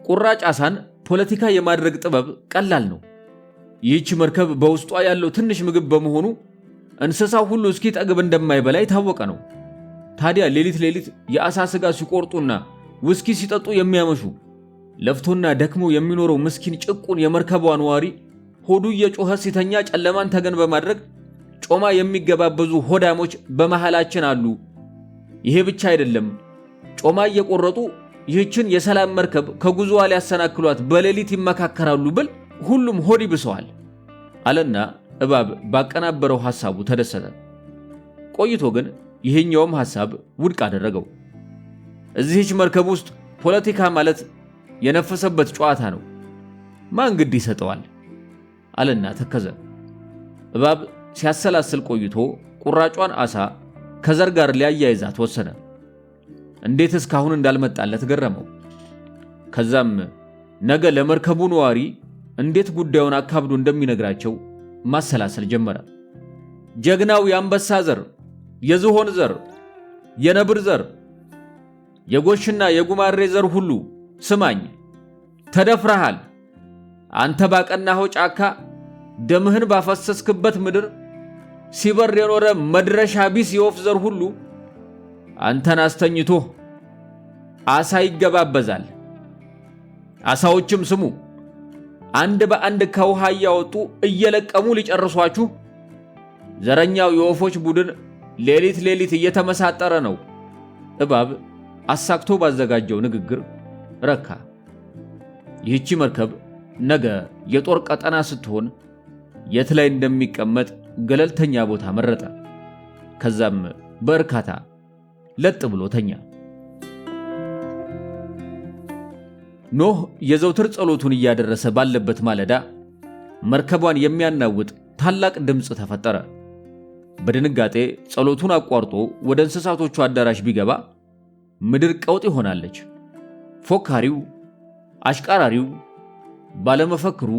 ቁራጭ ዓሳን ፖለቲካ የማድረግ ጥበብ ቀላል ነው። ይህች መርከብ በውስጧ ያለው ትንሽ ምግብ በመሆኑ እንስሳው ሁሉ እስኪጠግብ እንደማይበላ የታወቀ ነው። ታዲያ ሌሊት የዓሳ ስጋ ሲቆርጡና ውስኪ ሲጠጡ የሚያመሹ ለፍቶና ደክሞ የሚኖረው ምስኪን ጭቁን የመርከቧ ነዋሪ ሆዱ እየጮኸ ሲተኛ ጨለማን ተገን በማድረግ ጮማ የሚገባበዙ ሆዳሞች በመሃላችን አሉ። ይሄ ብቻ አይደለም፣ ጮማ እየቆረጡ ይህችን የሰላም መርከብ ከጉዞዋ ሊያሰናክሏት በሌሊት ይመካከራሉ ብል ሁሉም ሆድ ይብሰዋል አለና እባብ ባቀናበረው ሐሳቡ ተደሰተ። ቆይቶ ግን ይሄኛውም ሐሳብ ውድቅ አደረገው። እዚህች መርከብ ውስጥ ፖለቲካ ማለት የነፈሰበት ጨዋታ ነው፣ ማን ግድ ይሰጠዋል አለና ተከዘ። እባብ ሲያሰላስል ቆይቶ ቁራጯን ዓሳ ከዘር ጋር ሊያያይዛት ወሰነ። እንዴት እስካሁን እንዳልመጣለት ገረመው። ከዛም ነገ ለመርከቡ ነዋሪ እንዴት ጉዳዩን አካብዶ እንደሚነግራቸው ማሰላሰል ጀመረ። ጀግናው የአንበሳ ዘር፣ የዝሆን ዘር፣ የነብር ዘር፣ የጎሽና የጉማሬ ዘር ሁሉ ስማኝ፣ ተደፍረሃል። አንተ ባቀናኸው ጫካ ደምህን ባፈሰስክበት ምድር ሲበር የኖረ መድረሻ ቢስ የወፍ ዘር ሁሉ አንተን አስተኝቶ ዓሳ ይገባበዛል። ዓሳዎችም ስሙ፣ አንድ በአንድ ከውሃ እያወጡ እየለቀሙ ሊጨርሷችሁ ዘረኛው የወፎች ቡድን ሌሊት እየተመሳጠረ ነው። እባብ አሳክቶ ባዘጋጀው ንግግር ረካ። ይህቺ መርከብ ነገ የጦር ቀጠና ስትሆን የት ላይ እንደሚቀመጥ ገለልተኛ ቦታ መረጠ። ከዛም በእርካታ ለጥ ብሎ ተኛ። ኖህ የዘውትር ጸሎቱን እያደረሰ ባለበት ማለዳ መርከቧን የሚያናውጥ ታላቅ ድምፅ ተፈጠረ። በድንጋጤ ጸሎቱን አቋርጦ ወደ እንስሳቶቹ አዳራሽ ቢገባ ምድር ቀውጥ ሆናለች። ፎካሪው፣ አሽቃራሪው፣ ባለመፈክሩ፣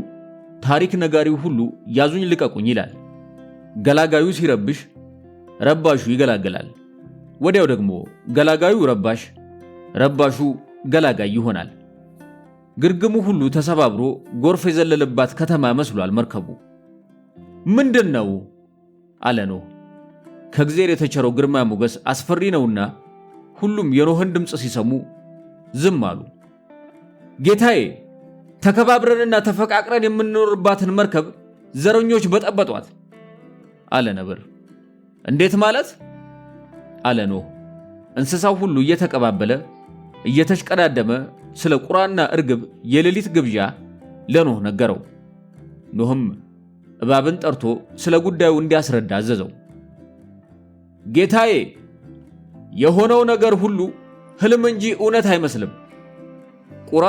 ታሪክ ነጋሪው ሁሉ ያዙኝ ልቀቁኝ ይላል። ገላጋዩ ሲረብሽ ረባሹ ይገላገላል። ወዲያው ደግሞ ገላጋዩ ረባሽ፣ ረባሹ ገላጋይ ይሆናል። ግርግሙ ሁሉ ተሰባብሮ ጎርፍ የዘለለባት ከተማ መስሏል መርከቡ። ምንድነው አለ ኖህ። ከእግዚአብሔር የተቸረው ግርማ ሞገስ አስፈሪ ነውና ሁሉም የኖህን ድምፅ ሲሰሙ ዝም አሉ። ጌታዬ፣ ተከባብረንና ተፈቃቅረን የምንኖርባትን መርከብ ዘረኞች በጠበጧት አለ ነብር። እንዴት ማለት አለ ኖህ። እንስሳው ሁሉ እየተቀባበለ እየተሽቀዳደመ ስለ ቁራና እርግብ የሌሊት ግብዣ ለኖህ ነገረው። ኖህም እባብን ጠርቶ ስለ ጉዳዩ እንዲያስረዳ አዘዘው። ጌታዬ፣ የሆነው ነገር ሁሉ ህልም እንጂ እውነት አይመስልም። ቁራ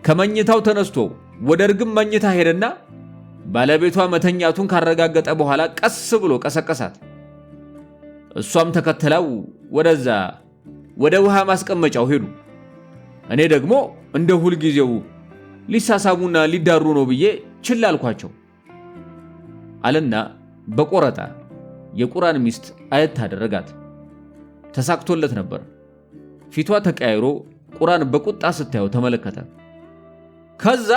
ከመኝታው ተነስቶ ወደ እርግብ መኝታ ሄደና ባለቤቷ መተኛቱን ካረጋገጠ በኋላ ቀስ ብሎ ቀሰቀሳት። እሷም ተከተላው ወደዛ ወደ ውሃ ማስቀመጫው ሄዱ። እኔ ደግሞ እንደ ሁል ጊዜው ሊሳሳሙና ሊዳሩ ነው ብዬ ችላ አልኳቸው አለና በቆረጣ የቁራን ሚስት አየት አደረጋት። ተሳክቶለት ነበር። ፊቷ ተቀያይሮ ቁራን በቁጣ ስታየው ተመለከተ። ከዛ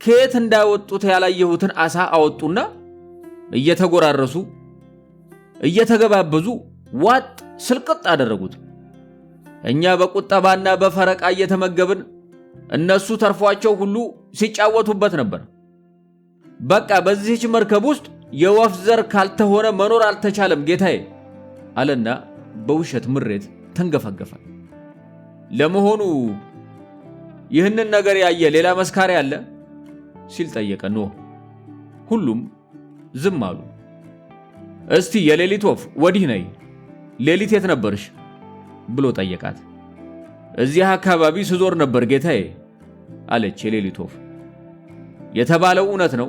ከየት እንዳወጡት ያላየሁትን ዓሳ አወጡና እየተጎራረሱ እየተገባበዙ ዋጥ ስልቅጥ አደረጉት። እኛ በቁጠባና በፈረቃ እየተመገብን እነሱ ተርፏቸው ሁሉ ሲጫወቱበት ነበር። በቃ በዚህች መርከብ ውስጥ የወፍ ዘር ካልተሆነ መኖር አልተቻለም ጌታዬ አለና በውሸት ምሬት ተንገፈገፈ። ለመሆኑ ይህንን ነገር ያየ ሌላ መስካሪ አለ ሲል ጠየቀ ኖህ። ሁሉም ዝም አሉ። እስቲ የሌሊት ወፍ ወዲህ ነይ፣ ሌሊት የት ነበርሽ ብሎ ጠየቃት። እዚህ አካባቢ ስዞር ነበር ጌታዬ አለች የሌሊት ወፍ። የተባለው እውነት ነው?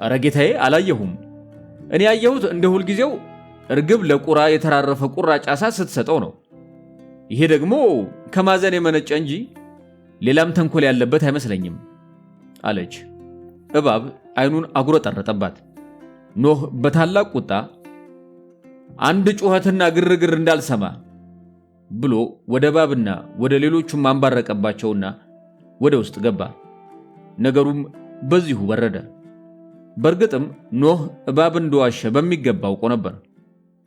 አረ ጌታዬ አላየሁም። እኔ ያየሁት እንደ ሁልጊዜው እርግብ ለቁራ የተራረፈ ቁራጭ ዓሳ ስትሰጠው ነው። ይሄ ደግሞ ከማዘን የመነጨ እንጂ ሌላም ተንኮል ያለበት አይመስለኝም አለች። እባብ አይኑን አጉረጠረጠባት። ኖህ በታላቅ ቁጣ አንድ ጩኸትና ግርግር እንዳልሰማ ብሎ ወደ እባብና ወደ ሌሎቹም አንባረቀባቸውና ወደ ውስጥ ገባ። ነገሩም በዚሁ ወረደ። በእርግጥም ኖህ እባብ እንደዋሸ በሚገባ አውቆ ነበር።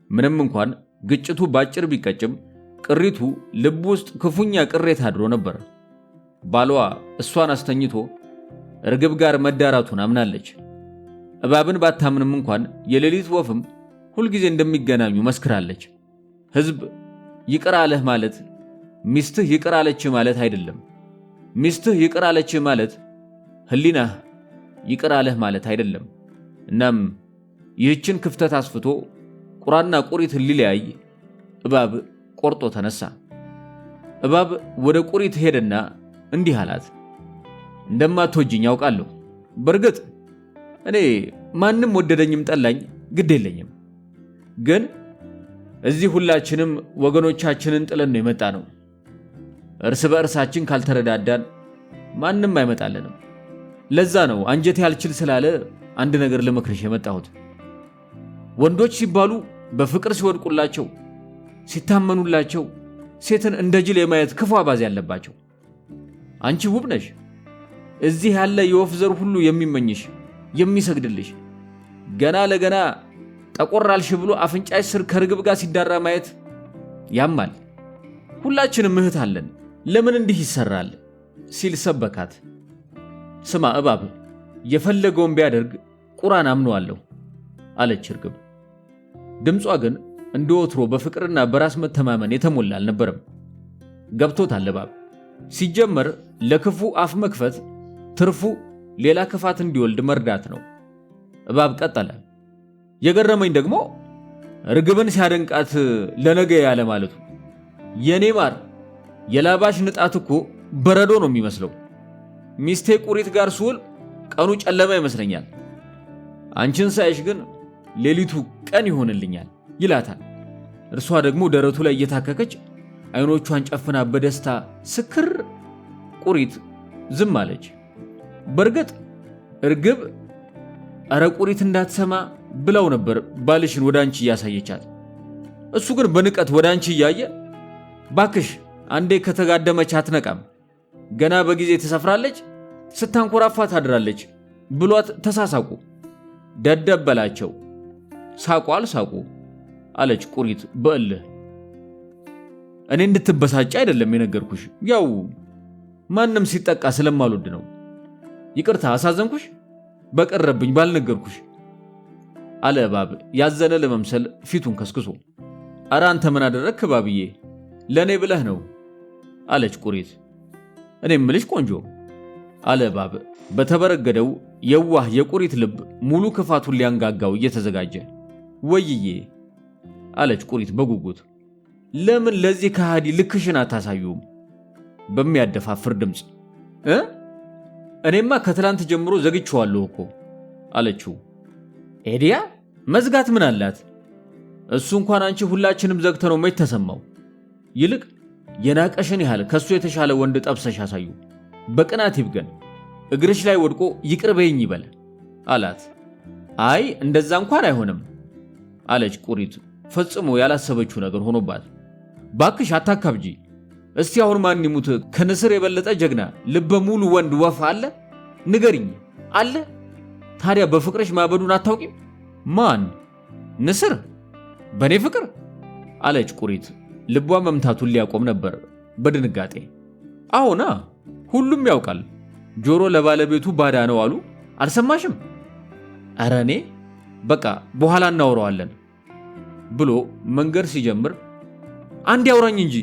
ምንም እንኳን ግጭቱ ባጭር ቢቀጭም ቅሪቱ ልብ ውስጥ ክፉኛ ቅሬታ አድሮ ነበር። ባሏ እሷን አስተኝቶ እርግብ ጋር መዳራቱን አምናለች። እባብን ባታምንም እንኳን የሌሊት ወፍም ሁልጊዜ እንደሚገናኙ መስክራለች። ሕዝብ ይቅር አለህ ማለት ሚስትህ ይቅር አለች ማለት አይደለም። ሚስትህ ይቅር አለች ማለት ሕሊናህ ይቅር አለህ ማለት አይደለም። እናም ይህችን ክፍተት አስፍቶ ቁራና ቁሪት ሊለያይ እባብ ቆርጦ ተነሳ። እባብ ወደ ቁሪት ሄደና እንዲህ አላት፣ እንደማትወጂኝ ያውቃለሁ። በእርግጥ እኔ ማንም ወደደኝም ጠላኝ ግድ የለኝም። ግን እዚህ ሁላችንም ወገኖቻችንን ጥለን ነው የመጣ ነው። እርስ በእርሳችን ካልተረዳዳን ማንም አይመጣልንም። ለዛ ነው አንጀቴ ያልችል ስላለ አንድ ነገር ልመክርሽ የመጣሁት። ወንዶች ሲባሉ በፍቅር ሲወድቁላቸው፣ ሲታመኑላቸው ሴትን እንደ ጅል የማየት ክፉ አባዜ ያለባቸው። አንቺ ውብ ነሽ። እዚህ ያለ የወፍ ዘር ሁሉ የሚመኝሽ የሚሰግድልሽ። ገና ለገና ጠቆራልሽ ብሎ አፍንጫሽ ስር ከርግብ ጋር ሲዳራ ማየት ያማል። ሁላችንም እህት አለን፣ ለምን እንዲህ ይሰራል ሲል ሰበካት። ስማ እባብ፣ የፈለገውን ቢያደርግ ቁራን አምነዋለሁ አለች እርግብ። ድምጿ ግን እንደ ወትሮ በፍቅርና በራስ መተማመን የተሞላ አልነበረም። ገብቶታል እባብ። ሲጀመር ለክፉ አፍ መክፈት ትርፉ ሌላ ክፋት እንዲወልድ መርዳት ነው። እባብ ቀጠለ። የገረመኝ ደግሞ እርግብን ሲያደንቃት ለነገ ያለ ማለቱ። የኔ ማር፣ የላባሽ ንጣት እኮ በረዶ ነው የሚመስለው። ሚስቴ ቁሪት ጋር ስውል ቀኑ ጨለማ ይመስለኛል። አንቺን ሳይሽ ግን ሌሊቱ ቀን ይሆንልኛል ይላታል። እርሷ ደግሞ ደረቱ ላይ እየታከከች አይኖቿን ጨፍና በደስታ ስክር። ቁሪት ዝም አለች። በእርግጥ እርግብ አረ ቁሪት እንዳትሰማ ብላው ነበር ባልሽን ወደ አንቺ እያሳየቻት። እሱ ግን በንቀት ወደ አንቺ እያየ ባክሽ አንዴ ከተጋደመች አትነቃም፣ ገና በጊዜ ትሰፍራለች፣ ስታንኮራፋ ታድራለች ብሏት ተሳሳቁ። ደደብ በላቸው። ሳቁ አልሳቁ አለች ቁሪት በእልህ። እኔ እንድትበሳጭ አይደለም የነገርኩሽ፣ ያው ማንም ሲጠቃ ስለማልወድ ነው። ይቅርታ አሳዘንኩሽ፣ በቀረብኝ ባልነገርኩሽ አለ እባብ ያዘነ ለመምሰል ፊቱን ከስክሶ። አረ አንተ ምን አደረግክ እባብዬ? ለእኔ ብለህ ነው አለች ቁሪት። እኔ ምልሽ ቆንጆ አለ እባብ በተበረገደው የዋህ የቁሪት ልብ ሙሉ ክፋቱን ሊያንጋጋው እየተዘጋጀ። ወይዬ አለች ቁሪት በጉጉት። ለምን ለዚህ ከሃዲ ልክሽን አታሳዩም? በሚያደፋፍር ድምፅ እኔማ ከትላንት ጀምሮ ዘግቼዋለሁ እኮ አለችው። ኤዲያ መዝጋት ምን አላት? እሱ እንኳን አንቺ ሁላችንም ዘግተነው መች ተሰማው? ይልቅ የናቀሽን ያህል ከሱ የተሻለ ወንድ ጠብሰሽ አሳዩ። በቅናት ይብገን፣ እግርሽ ላይ ወድቆ ይቅር በይኝ ይበል አላት። አይ እንደዛ እንኳን አይሆንም አለች ቁሪት ፈጽሞ ያላሰበችው ነገር ሆኖባት። ባክሽ አታካብጂ። እስቲ አሁን ማን ይሙት ከንስር የበለጠ ጀግና ልበ ሙሉ ወንድ ወፍ አለ? ንገሪኝ፣ አለ? ታዲያ በፍቅርሽ ማበዱን አታውቂም? ማን? ንስር? በኔ ፍቅር አለች ቁሪት ልቧ መምታቱን ሊያቆም ነበር በድንጋጤ። አዎና፣ ሁሉም ያውቃል። ጆሮ ለባለቤቱ ባዳ ነው አሉ። አልሰማሽም? ኧረ እኔ በቃ በኋላ እናወራዋለን ብሎ መንገድ ሲጀምር አንድ ያውራኝ እንጂ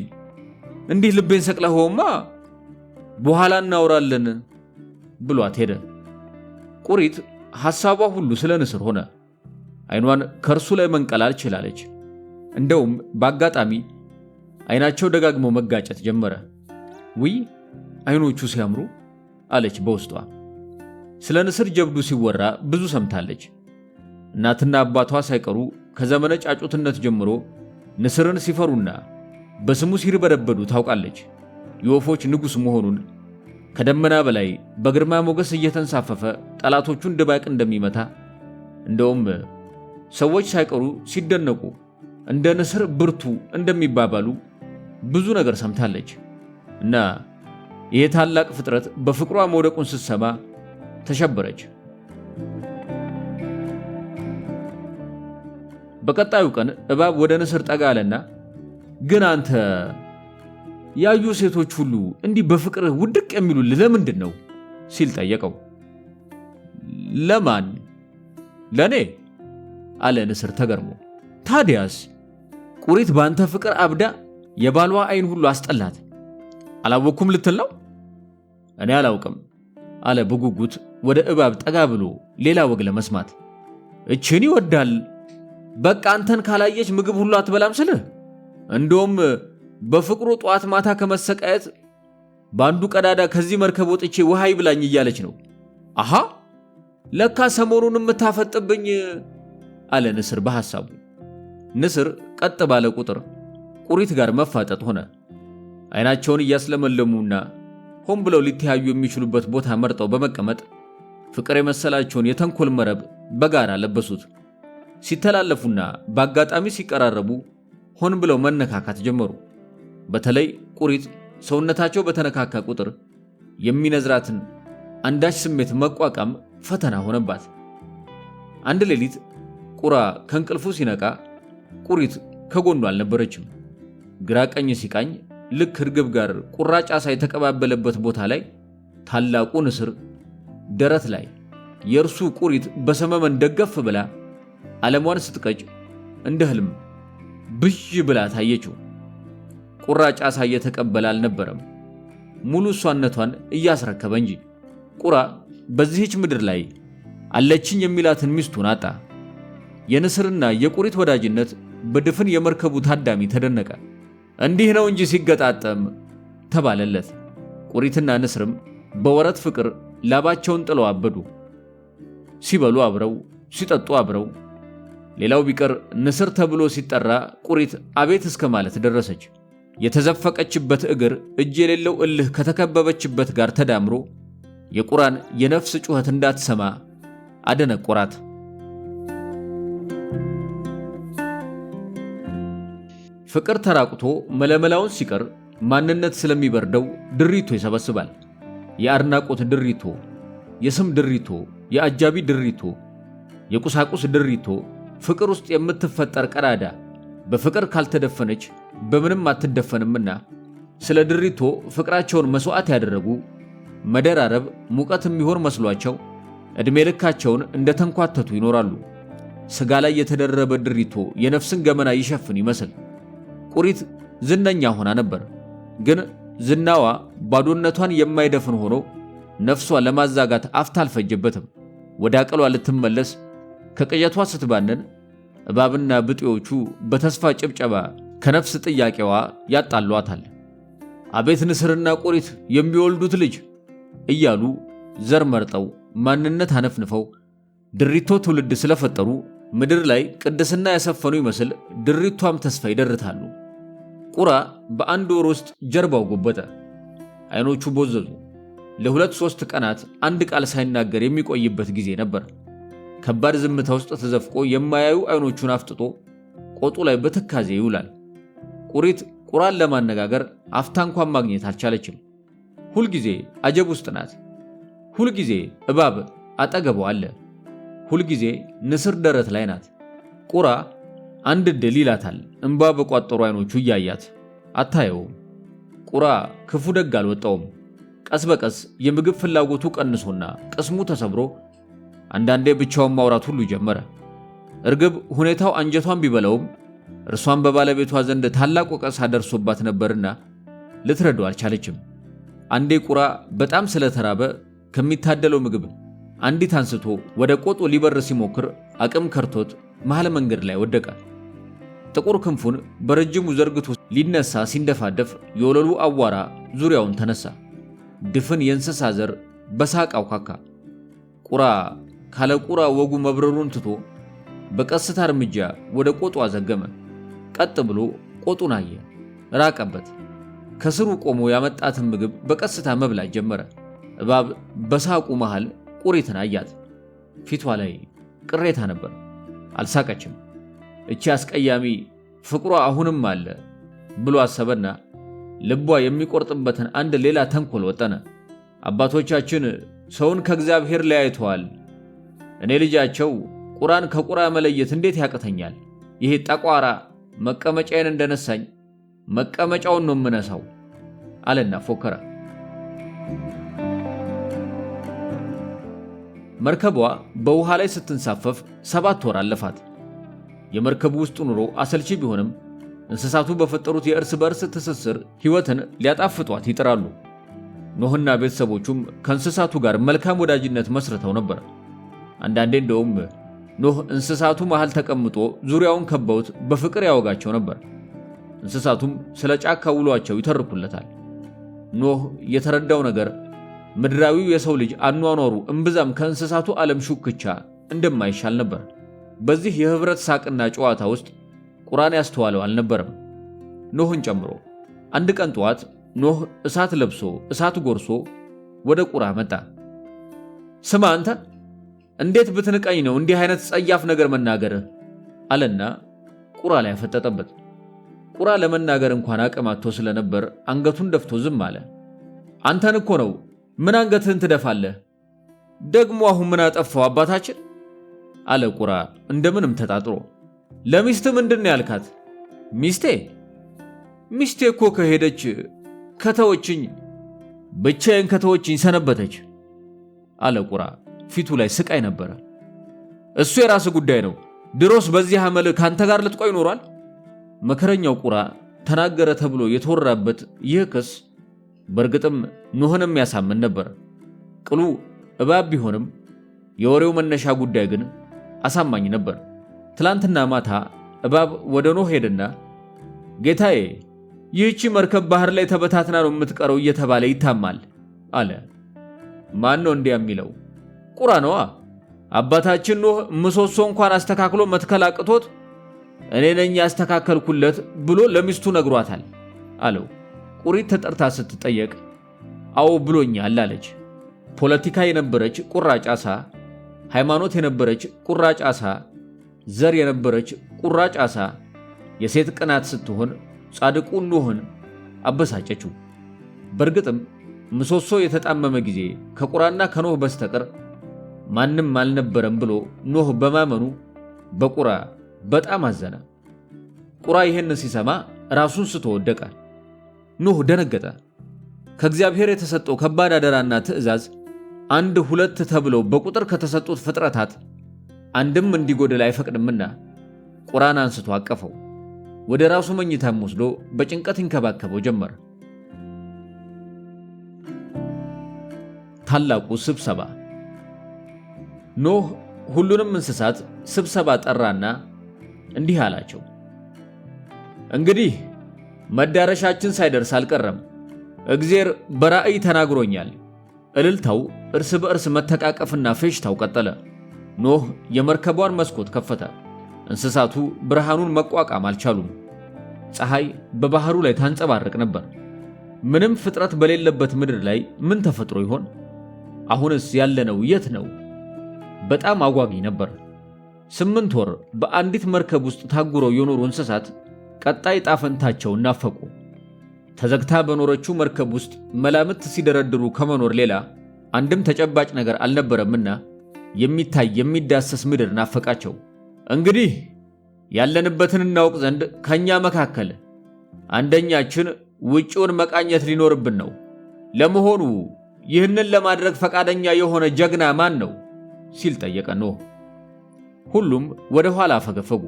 እንዲህ ልቤን ሰቅለኸውማ በኋላ እናወራለን ብሏት ሄደ። ቁሪት ሐሳቧ ሁሉ ስለ ንስር ሆነ። አይኗን ከእርሱ ላይ መንቀላል ችላለች። እንደውም በአጋጣሚ አይናቸው ደጋግሞ መጋጨት ጀመረ። ውይ አይኖቹ ሲያምሩ አለች በውስጧ። ስለ ንስር ጀብዱ ሲወራ ብዙ ሰምታለች። እናትና አባቷ ሳይቀሩ ከዘመነ ጫጩትነት ጀምሮ ንስርን ሲፈሩና በስሙ ሲርበደበዱ ታውቃለች። የወፎች ንጉሥ መሆኑን ከደመና በላይ በግርማ ሞገስ እየተንሳፈፈ ጠላቶቹን ድባቅ እንደሚመታ እንደውም ሰዎች ሳይቀሩ ሲደነቁ እንደ ንስር ብርቱ እንደሚባባሉ ብዙ ነገር ሰምታለች እና ይሄ ታላቅ ፍጥረት በፍቅሯ መውደቁን ስትሰማ ተሸበረች። በቀጣዩ ቀን እባብ ወደ ንስር ጠጋ አለና ግን አንተ ያዩ ሴቶች ሁሉ እንዲህ በፍቅርህ ውድቅ የሚሉልህ ለምንድን ነው ሲል ጠየቀው። ለማን? ለኔ አለ ንስር ተገርሞ። ታዲያስ? ቁሪት ባንተ ፍቅር አብዳ የባሏ አይን ሁሉ አስጠላት። አላወኩም ልትል ነው? እኔ አላውቅም አለ በጉጉት ወደ እባብ ጠጋ ብሎ ሌላ ወግ ለመስማት። እችን ይወዳል። በቃ አንተን ካላየች ምግብ ሁሉ አትበላም ስልህ እንደውም በፍቅሩ ጧት ማታ ከመሰቃየት ባንዱ ቀዳዳ ከዚህ መርከብ ወጥቼ ውሃ ይብላኝ እያለች ነው። አሃ ለካ ሰሞኑን የምታፈጥብኝ አለ ንስር በሐሳቡ። ንስር ቀጥ ባለ ቁጥር ቁሪት ጋር መፋጠጥ ሆነ። አይናቸውን እያስለመለሙና ሆን ብለው ሊተያዩ የሚችሉበት ቦታ መርጠው በመቀመጥ ፍቅር የመሰላቸውን የተንኮል መረብ በጋራ ለበሱት። ሲተላለፉና በአጋጣሚ ሲቀራረቡ ሆን ብለው መነካካት ጀመሩ። በተለይ ቁሪት ሰውነታቸው በተነካካ ቁጥር የሚነዝራትን አንዳች ስሜት መቋቋም ፈተና ሆነባት። አንድ ሌሊት ቁራ ከእንቅልፉ ሲነቃ ቁሪት ከጎኑ አልነበረችም። ግራ ቀኝ ሲቃኝ ልክ እርግብ ጋር ቁራጭ ዓሣ የተቀባበለበት ቦታ ላይ ታላቁ ንስር ደረት ላይ የእርሱ ቁሪት በሰመመን ደገፍ ብላ ዓለሟን ስትቀጭ እንደ ህልም ብዥ ብላ ታየችው። ቁራጭ ዓሣ እየተቀበለ አልነበረም፣ ሙሉ እሷነቷን እያስረከበ እንጂ። ቁራ በዚህች ምድር ላይ አለችኝ የሚላትን ሚስቱን አጣ። የንስርና የቁሪት ወዳጅነት በድፍን የመርከቡ ታዳሚ ተደነቀ። እንዲህ ነው እንጂ ሲገጣጠም ተባለለት። ቁሪትና ንስርም በወረት ፍቅር ላባቸውን ጥለው አበዱ። ሲበሉ አብረው፣ ሲጠጡ አብረው። ሌላው ቢቀር ንስር ተብሎ ሲጠራ ቁሪት አቤት እስከ ማለት ደረሰች። የተዘፈቀችበት እግር እጅ የሌለው እልህ ከተከበበችበት ጋር ተዳምሮ የቁራን የነፍስ ጩኸት እንዳትሰማ አደነቆራት። ፍቅር ተራቁቶ መለመላውን ሲቀር ማንነት ስለሚበርደው ድሪቶ ይሰበስባል። የአድናቆት ድሪቶ፣ የስም ድሪቶ፣ የአጃቢ ድሪቶ፣ የቁሳቁስ ድሪቶ። ፍቅር ውስጥ የምትፈጠር ቀዳዳ በፍቅር ካልተደፈነች በምንም አትደፈንምና ስለ ድሪቶ ፍቅራቸውን መስዋዕት ያደረጉ መደራረብ ሙቀት የሚሆን መስሏቸው ዕድሜ ልካቸውን እንደተንኳተቱ ይኖራሉ። ሥጋ ላይ የተደረበ ድሪቶ የነፍስን ገመና ይሸፍን ይመስል። ቁሪት ዝነኛ ሆና ነበር። ግን ዝናዋ ባዶነቷን የማይደፍን ሆኖ ነፍሷ ለማዛጋት አፍታ አልፈጀበትም። ወደ አቅሏ ልትመለስ ከቅዠቷ ስትባነን እባብና ብጤዎቹ በተስፋ ጭብጨባ ከነፍስ ጥያቄዋ ያጣሏታል። አቤት ንስርና ቁሪት የሚወልዱት ልጅ እያሉ ዘር መርጠው ማንነት አነፍንፈው ድሪቶ ትውልድ ስለፈጠሩ ምድር ላይ ቅድስና ያሰፈኑ ይመስል ድሪቷም ተስፋ ይደርታሉ። ቁራ በአንድ ወር ውስጥ ጀርባው ጎበጠ። አይኖቹ ቦዘዙ። ለ2-3 ቀናት አንድ ቃል ሳይናገር የሚቆይበት ጊዜ ነበር። ከባድ ዝምታ ውስጥ ተዘፍቆ የማያዩ አይኖቹን አፍጥጦ ቆጡ ላይ በትካዜ ይውላል። ቁሪት ቁራን ለማነጋገር አፍታ እንኳን ማግኘት አልቻለችም። ሁልጊዜ አጀብ ውስጥ ናት። ሁልጊዜ እባብ አጠገቧ አለ። ሁልጊዜ ንስር ደረት ላይ ናት። ቁራ አንድ ድል ይላታል እንባ በቋጠሩ አይኖቹ እያያት። አታየውም። ቁራ ክፉ ደግ አልወጣውም። ቀስ በቀስ የምግብ ፍላጎቱ ቀንሶና ቅስሙ ተሰብሮ አንዳንዴ ብቻውን ማውራት ሁሉ ጀመረ። እርግብ ሁኔታው አንጀቷን ቢበላውም እርሷን በባለቤቷ ዘንድ ታላቅ ወቀሳ ደርሶባት ነበርና ልትረዳው አልቻለችም። አንዴ ቁራ በጣም ስለተራበ ከሚታደለው ምግብ አንዲት አንስቶ ወደ ቆጡ ሊበር ሲሞክር አቅም ከርቶት መሃል መንገድ ላይ ወደቀ። ጥቁር ክንፉን በረጅሙ ዘርግቶ ሊነሳ ሲንደፋደፍ የወለሉ አዋራ ዙሪያውን ተነሳ። ድፍን የእንስሳ ዘር በሳቅ አውካካ። ቁራ ካለ ቁራ ወጉ መብረሩን ትቶ በቀስታ እርምጃ ወደ ቆጡ አዘገመ። ቀጥ ብሎ ቆጡን አየ፣ ራቀበት። ከስሩ ቆሞ ያመጣትን ምግብ በቀስታ መብላት ጀመረ። እባብ በሳቁ መሃል ቁሪትን አያት። ፊቷ ላይ ቅሬታ ነበር። አልሳቀችም። እቺ አስቀያሚ ፍቅሯ አሁንም አለ ብሎ አሰበና ልቧ የሚቆርጥበትን አንድ ሌላ ተንኮል ወጠነ። አባቶቻችን ሰውን ከእግዚአብሔር ለያይተዋል። እኔ ልጃቸው ቁራን ከቁራ መለየት እንዴት ያቅተኛል? ይሄ ጠቋራ መቀመጫዬን እንደነሳኝ መቀመጫውን ነው የምነሳው አለና ፎከረ። መርከቧ በውሃ ላይ ስትንሳፈፍ 7 ወር አለፋት። የመርከቡ ውስጥ ኑሮ አሰልቺ ቢሆንም እንስሳቱ በፈጠሩት የእርስ በርስ ትስስር ሕይወትን ሊያጣፍጧት ይጥራሉ። ኖህና ቤተሰቦቹም ከእንስሳቱ ጋር መልካም ወዳጅነት መስርተው ነበር። አንዳንዴ እንደውም ኖህ እንስሳቱ መሃል ተቀምጦ ዙሪያውን ከበውት በፍቅር ያወጋቸው ነበር። እንስሳቱም ስለ ጫካ ውሏቸው ይተርኩለታል። ኖህ የተረዳው ነገር ምድራዊው የሰው ልጅ አኗኗሩ እምብዛም ከእንስሳቱ ዓለም ሹክቻ እንደማይሻል ነበር። በዚህ የህብረት ሳቅና ጨዋታ ውስጥ ቁራን ያስተዋለው አልነበረም፣ ኖህን ጨምሮ። አንድ ቀን ጠዋት ኖህ እሳት ለብሶ እሳት ጎርሶ ወደ ቁራ መጣ። ስማ አንተ፣ እንዴት ብትንቀኝ ነው እንዲህ አይነት ጸያፍ ነገር መናገርህ? አለና ቁራ ላይ ያፈጠጠበት። ቁራ ለመናገር እንኳን አቅማቶ ስለነበር አንገቱን ደፍቶ ዝም አለ። አንተን እኮ ነው። ምን አንገትህን ትደፋለህ? ደግሞ አሁን ምን አጠፋው አባታችን? አለ ቁራ እንደምንም ተጣጥሮ። ለሚስት ምንድን ነው ያልካት? ሚስቴ እኮ ከሄደች ከተወችኝ፣ ብቻዬን ከተወችኝ ሰነበተች አለ ቁራ። ፊቱ ላይ ስቃይ ነበረ። እሱ የራስ ጉዳይ ነው። ድሮስ በዚህ አመል ካንተ ጋር ልትቆይ ኖሯል። መከረኛው ቁራ ተናገረ ተብሎ የተወራበት ይህ ክስ በእርግጥም ኖህንም ያሳምን ነበር። ቅሉ እባብ ቢሆንም የወሬው መነሻ ጉዳይ ግን አሳማኝ ነበር። ትላንትና ማታ እባብ ወደ ኖህ ሄደና ጌታዬ፣ ይህቺ መርከብ ባህር ላይ ተበታትና ነው የምትቀረው እየተባለ ይታማል አለ። ማን ነው እንዲያ የሚለው? ቁራ ነዋ። አባታችን ኖህ ምሰሶ እንኳን አስተካክሎ መትከል አቅቶት እኔ ነኝ ያስተካከልኩለት ብሎ ለሚስቱ ነግሯታል አለው። ቁሪት ተጠርታ ስትጠየቅ አዎ ብሎኛል አለች። ፖለቲካ የነበረች ቁራጭ አሳ፣ ሃይማኖት የነበረች ቁራጭ አሳ፣ ዘር የነበረች ቁራጭ አሳ የሴት ቅናት ስትሆን ጻድቁ ኖህን አበሳጨችው። በእርግጥም ምሰሶ የተጣመመ ጊዜ ከቁራና ከኖህ በስተቀር ማንም አልነበረም ብሎ ኖህ በማመኑ በቁራ በጣም አዘነ። ቁራ ይህን ሲሰማ ራሱን ስቶ ወደቀ። ኖህ ደነገጠ። ከእግዚአብሔር የተሰጠው ከባድ አደራና ትእዛዝ 1 2 ተብለው በቁጥር ከተሰጡት ፍጥረታት አንድም እንዲጎድል አይፈቅድምና ቁራን አንስቶ አቀፈው። ወደ ራሱ መኝታም ወስዶ በጭንቀት ይንከባከበው ጀመር። ታላቁ ስብሰባ። ኖህ ሁሉንም እንስሳት ስብሰባ ጠራና እንዲህ አላቸው፣ እንግዲህ መዳረሻችን ሳይደርስ አልቀረም። እግዚአብሔር በራእይ ተናግሮኛል። እልልታው እርስ በእርስ መተቃቀፍና ፌሽታው ቀጠለ። ኖህ የመርከቧን መስኮት ከፈተ። እንስሳቱ ብርሃኑን መቋቋም አልቻሉም። ፀሐይ በባህሩ ላይ ታንጸባርቅ ነበር። ምንም ፍጥረት በሌለበት ምድር ላይ ምን ተፈጥሮ ይሆን? አሁንስ ያለነው የት ነው? በጣም አጓጊ ነበር። 8 ወር በአንዲት መርከብ ውስጥ ታጉረው የኖሩ እንስሳት ቀጣይ ጣፈንታቸውን ናፈቁ። ተዘግታ በኖረችው መርከብ ውስጥ መላምት ሲደረድሩ ከመኖር ሌላ አንድም ተጨባጭ ነገር አልነበረምና የሚታይ የሚዳሰስ ምድር ናፈቃቸው። እንግዲህ ያለንበትን እናውቅ ዘንድ ከኛ መካከል አንደኛችን ውጪውን መቃኘት ሊኖርብን ነው። ለመሆኑ ይህንን ለማድረግ ፈቃደኛ የሆነ ጀግና ማን ነው? ሲል ጠየቀ ኖህ። ሁሉም ወደ ኋላ አፈገፈጉ።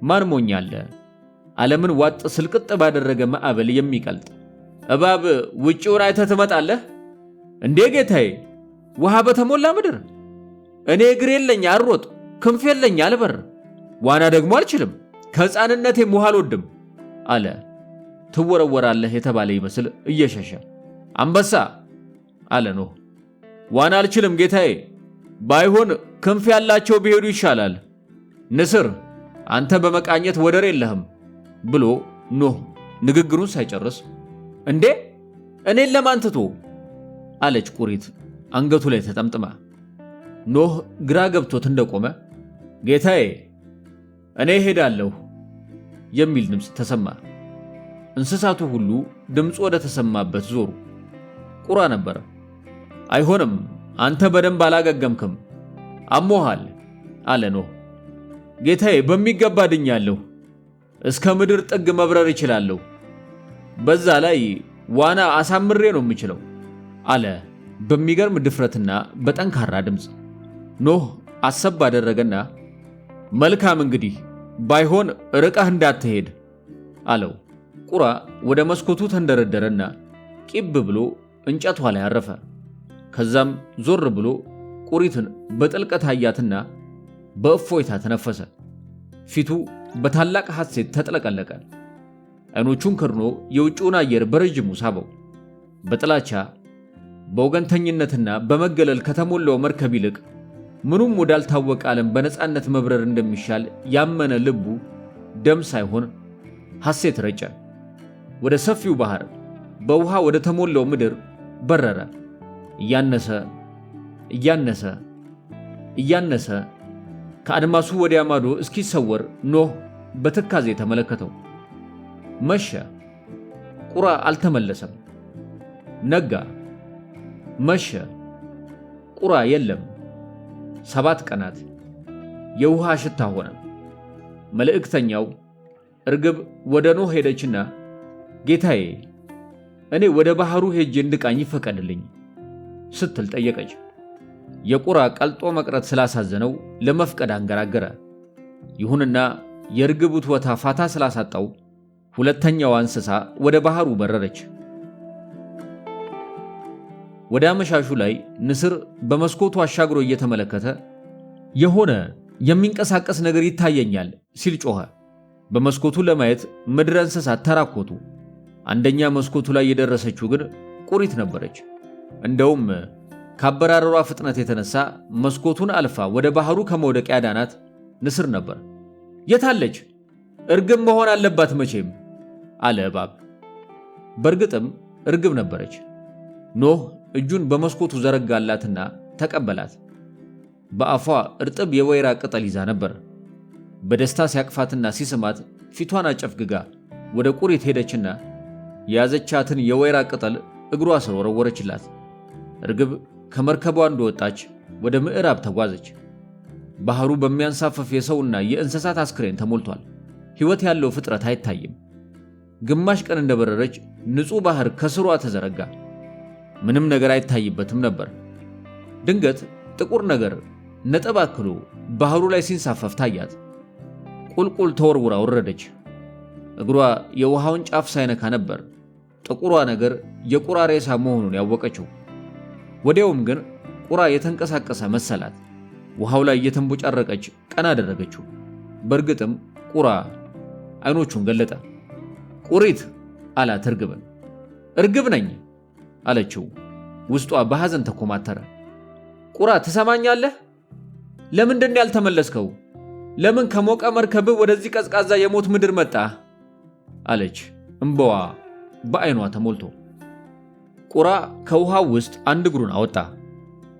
ማን ሞኝ አለ? ዓለምን ዋጥ ስልቅጥ ባደረገ ማዕበል የሚቀልጥ እባብ ውጪውን አይተህ ትመጣለህ እንዴ ጌታዬ? ውሃ በተሞላ ምድር እኔ እግር የለኝ አልሮጥ፣ ክንፍ የለኝ አልበር፣ ዋና ደግሞ አልችልም፣ ከሕፃንነቴም ውሃ አልወድም አለ። ትወረወራለህ የተባለ ይመስል እየሸሸ አንበሳ አለ ኖህ። ዋና አልችልም ጌታዬ፣ ባይሆን ክንፍ ያላቸው ቢሄዱ ይሻላል። ንስር አንተ በመቃኘት ወደር የለህም ብሎ ኖህ ንግግሩን ሳይጨርስ እንዴ እኔን ለማን ትቶ አለች ቁሪት አንገቱ ላይ ተጠምጥማ። ኖህ ግራ ገብቶት እንደቆመ ጌታዬ እኔ ሄዳለሁ የሚል ድምፅ ተሰማ። እንስሳቱ ሁሉ ድምፁ ወደ ተሰማበት ዞሩ። ቁራ ነበር። አይሆንም፣ አንተ በደንብ አላገገምክም፣ አሞሃል አለ ኖህ። ጌታዬ በሚገባ ድኛለሁ፣ እስከ ምድር ጥግ መብረር እችላለሁ፣ በዛ ላይ ዋና አሳምሬ ነው የምችለው አለ በሚገርም ድፍረትና በጠንካራ ድምፅ። ኖህ አሰብ አደረገና መልካም እንግዲህ ባይሆን ርቀህ እንዳትሄድ አለው። ቁራ ወደ መስኮቱ ተንደረደረና ቂብ ብሎ እንጨቷ ላይ አረፈ። ከዛም ዞር ብሎ ቁሪትን በጥልቀት አያትና በእፎይታ ተነፈሰ። ፊቱ በታላቅ ሐሴት ተጥለቀለቀ። አይኖቹን ከድኖ የውጭውን አየር በረጅሙ ሳበው። በጥላቻ በወገንተኝነትና በመገለል ከተሞላው መርከብ ይልቅ ምኑም ወዳልታወቀ ዓለም በነፃነት መብረር እንደሚሻል ያመነ ልቡ ደም ሳይሆን ሐሴት ረጨ። ወደ ሰፊው ባህር በውሃ ወደ ተሞላው ምድር በረረ። እያነሰ እያነሰ እያነሰ ከአድማሱ ወዲያ ማዶ እስኪሰወር ኖህ በትካዜ ተመለከተው። መሸ። ቁራ አልተመለሰም። ነጋ። መሸ። ቁራ የለም። 7 ቀናት የውሃ ሽታ ሆነ። መልእክተኛው እርግብ ወደ ኖህ ሄደችና ጌታዬ እኔ ወደ ባህሩ ሄጄ እንድቃኝ ይፈቀድልኝ ስትል ጠየቀች። የቁራ ቀልጦ መቅረት ስላሳዘነው ለመፍቀድ አንገራገረ። ይሁንና የእርግብ ውትወታ ፋታ ስላሳጣው ሁለተኛዋ እንስሳ ወደ ባህሩ በረረች። ወደ አመሻሹ ላይ ንስር በመስኮቱ አሻግሮ እየተመለከተ የሆነ የሚንቀሳቀስ ነገር ይታየኛል ሲል ጮኸ። በመስኮቱ ለማየት ምድረ እንስሳት ተራኮቱ። አንደኛ መስኮቱ ላይ የደረሰችው ግን ቁሪት ነበረች። እንደውም ከአበራረሯ ፍጥነት የተነሳ መስኮቱን አልፋ ወደ ባህሩ ከመውደቅ ያዳናት ንስር ነበር። የታለች? እርግብ መሆን አለባት መቼም አለ እባብ። በእርግጥም እርግብ ነበረች። ኖህ እጁን በመስኮቱ ዘረጋላትና ተቀበላት። በአፏ እርጥብ የወይራ ቅጠል ይዛ ነበር። በደስታ ሲያቅፋትና ሲስማት ፊቷን አጨፍግጋ ወደ ቁሪት ሄደችና የያዘቻትን የወይራ ቅጠል እግሯ ስር ወረወረችላት። እርግብ ከመርከቧ እንደወጣች ወደ ምዕራብ ተጓዘች። ባህሩ በሚያንሳፈፍ የሰውና የእንስሳት አስክሬን ተሞልቷል። ሕይወት ያለው ፍጥረት አይታይም። ግማሽ ቀን እንደበረረች ንጹሕ ባህር ከስሯ ተዘረጋ። ምንም ነገር አይታይበትም ነበር። ድንገት ጥቁር ነገር ነጥብ አክሎ ባህሩ ላይ ሲንሳፈፍ ታያት። ቁልቁል ተወርውራ ወረደች። እግሯ የውሃውን ጫፍ ሳይነካ ነበር ጥቁሯ ነገር የቁራ ሬሳ መሆኑን ያወቀችው። ወዲያውም ግን ቁራ የተንቀሳቀሰ መሰላት። ውሃው ላይ እየተንቦጫረቀች ቀና አደረገችው። በእርግጥም ቁራ አይኖቹን ገለጠ። ቁሪት አላት እርግብን። እርግብ ነኝ አለችው። ውስጧ በሐዘን ተኮማተረ። ቁራ ትሰማኛለህ? ለምንድን ያልተመለስከው? ለምን ከሞቀ መርከብህ ወደዚህ ቀዝቃዛ የሞት ምድር መጣ? አለች እንባዋ በአይኗ ተሞልቶ። ቁራ ከውሃው ውስጥ አንድ እግሩን አወጣ።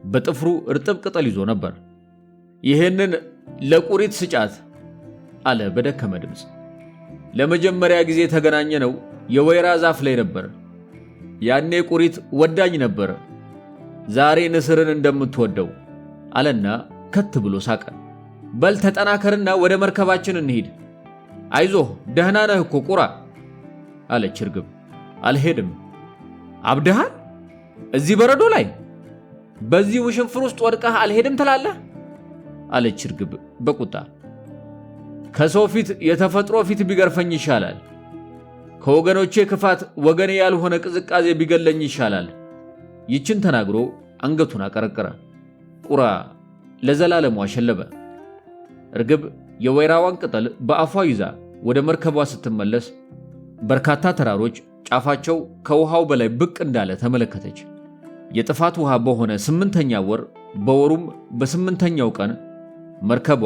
በጥፍሩ እርጥብ ቅጠል ይዞ ነበር። ይሄንን ለቁሪት ስጫት አለ በደከመ ድምፅ። ለመጀመሪያ ጊዜ ተገናኘነው የወይራ ዛፍ ላይ ነበር። ያኔ ቁሪት ወዳኝ ነበር፣ ዛሬ ንስርን እንደምትወደው አለና ከት ብሎ ሳቀ። በል ተጠናከርና ወደ መርከባችን እንሂድ። አይዞህ ደህና ነህ እኮ ቁራ አለች እርግብ። አልሄድም። አብደሃል? እዚህ በረዶ ላይ በዚህ ውሽንፍር ውስጥ ወድቀህ አልሄድም ትላለህ? አለች እርግብ በቁጣ። ከሰው ፊት የተፈጥሮ ፊት ቢገርፈኝ ይሻላል። ከወገኖቼ ክፋት ወገኔ ያልሆነ ቅዝቃዜ ቢገለኝ ይሻላል። ይችን ተናግሮ አንገቱን አቀረቀረ። ቁራ ለዘላለሙ አሸለበ። እርግብ የወይራዋን ቅጠል በአፏ ይዛ ወደ መርከቧ ስትመለስ በርካታ ተራሮች ጫፋቸው ከውሃው በላይ ብቅ እንዳለ ተመለከተች። የጥፋት ውሃ በሆነ 8ኛ ወር በወሩም በ8ኛው ቀን መርከቧ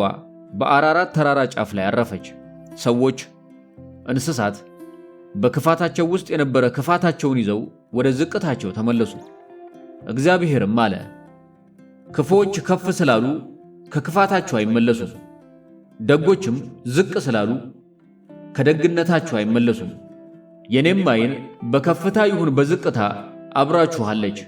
በአራራት ተራራ ጫፍ ላይ አረፈች። ሰዎች፣ እንስሳት በክፋታቸው ውስጥ የነበረ ክፋታቸውን ይዘው ወደ ዝቅታቸው ተመለሱ። እግዚአብሔርም አለ፣ ክፉዎች ከፍ ስላሉ ከክፋታቸው አይመለሱም፣ ደጎችም ዝቅ ስላሉ ከደግነታቸው አይመለሱም። የኔም ዓይን በከፍታ ይሁን በዝቅታ አብራችኋለች።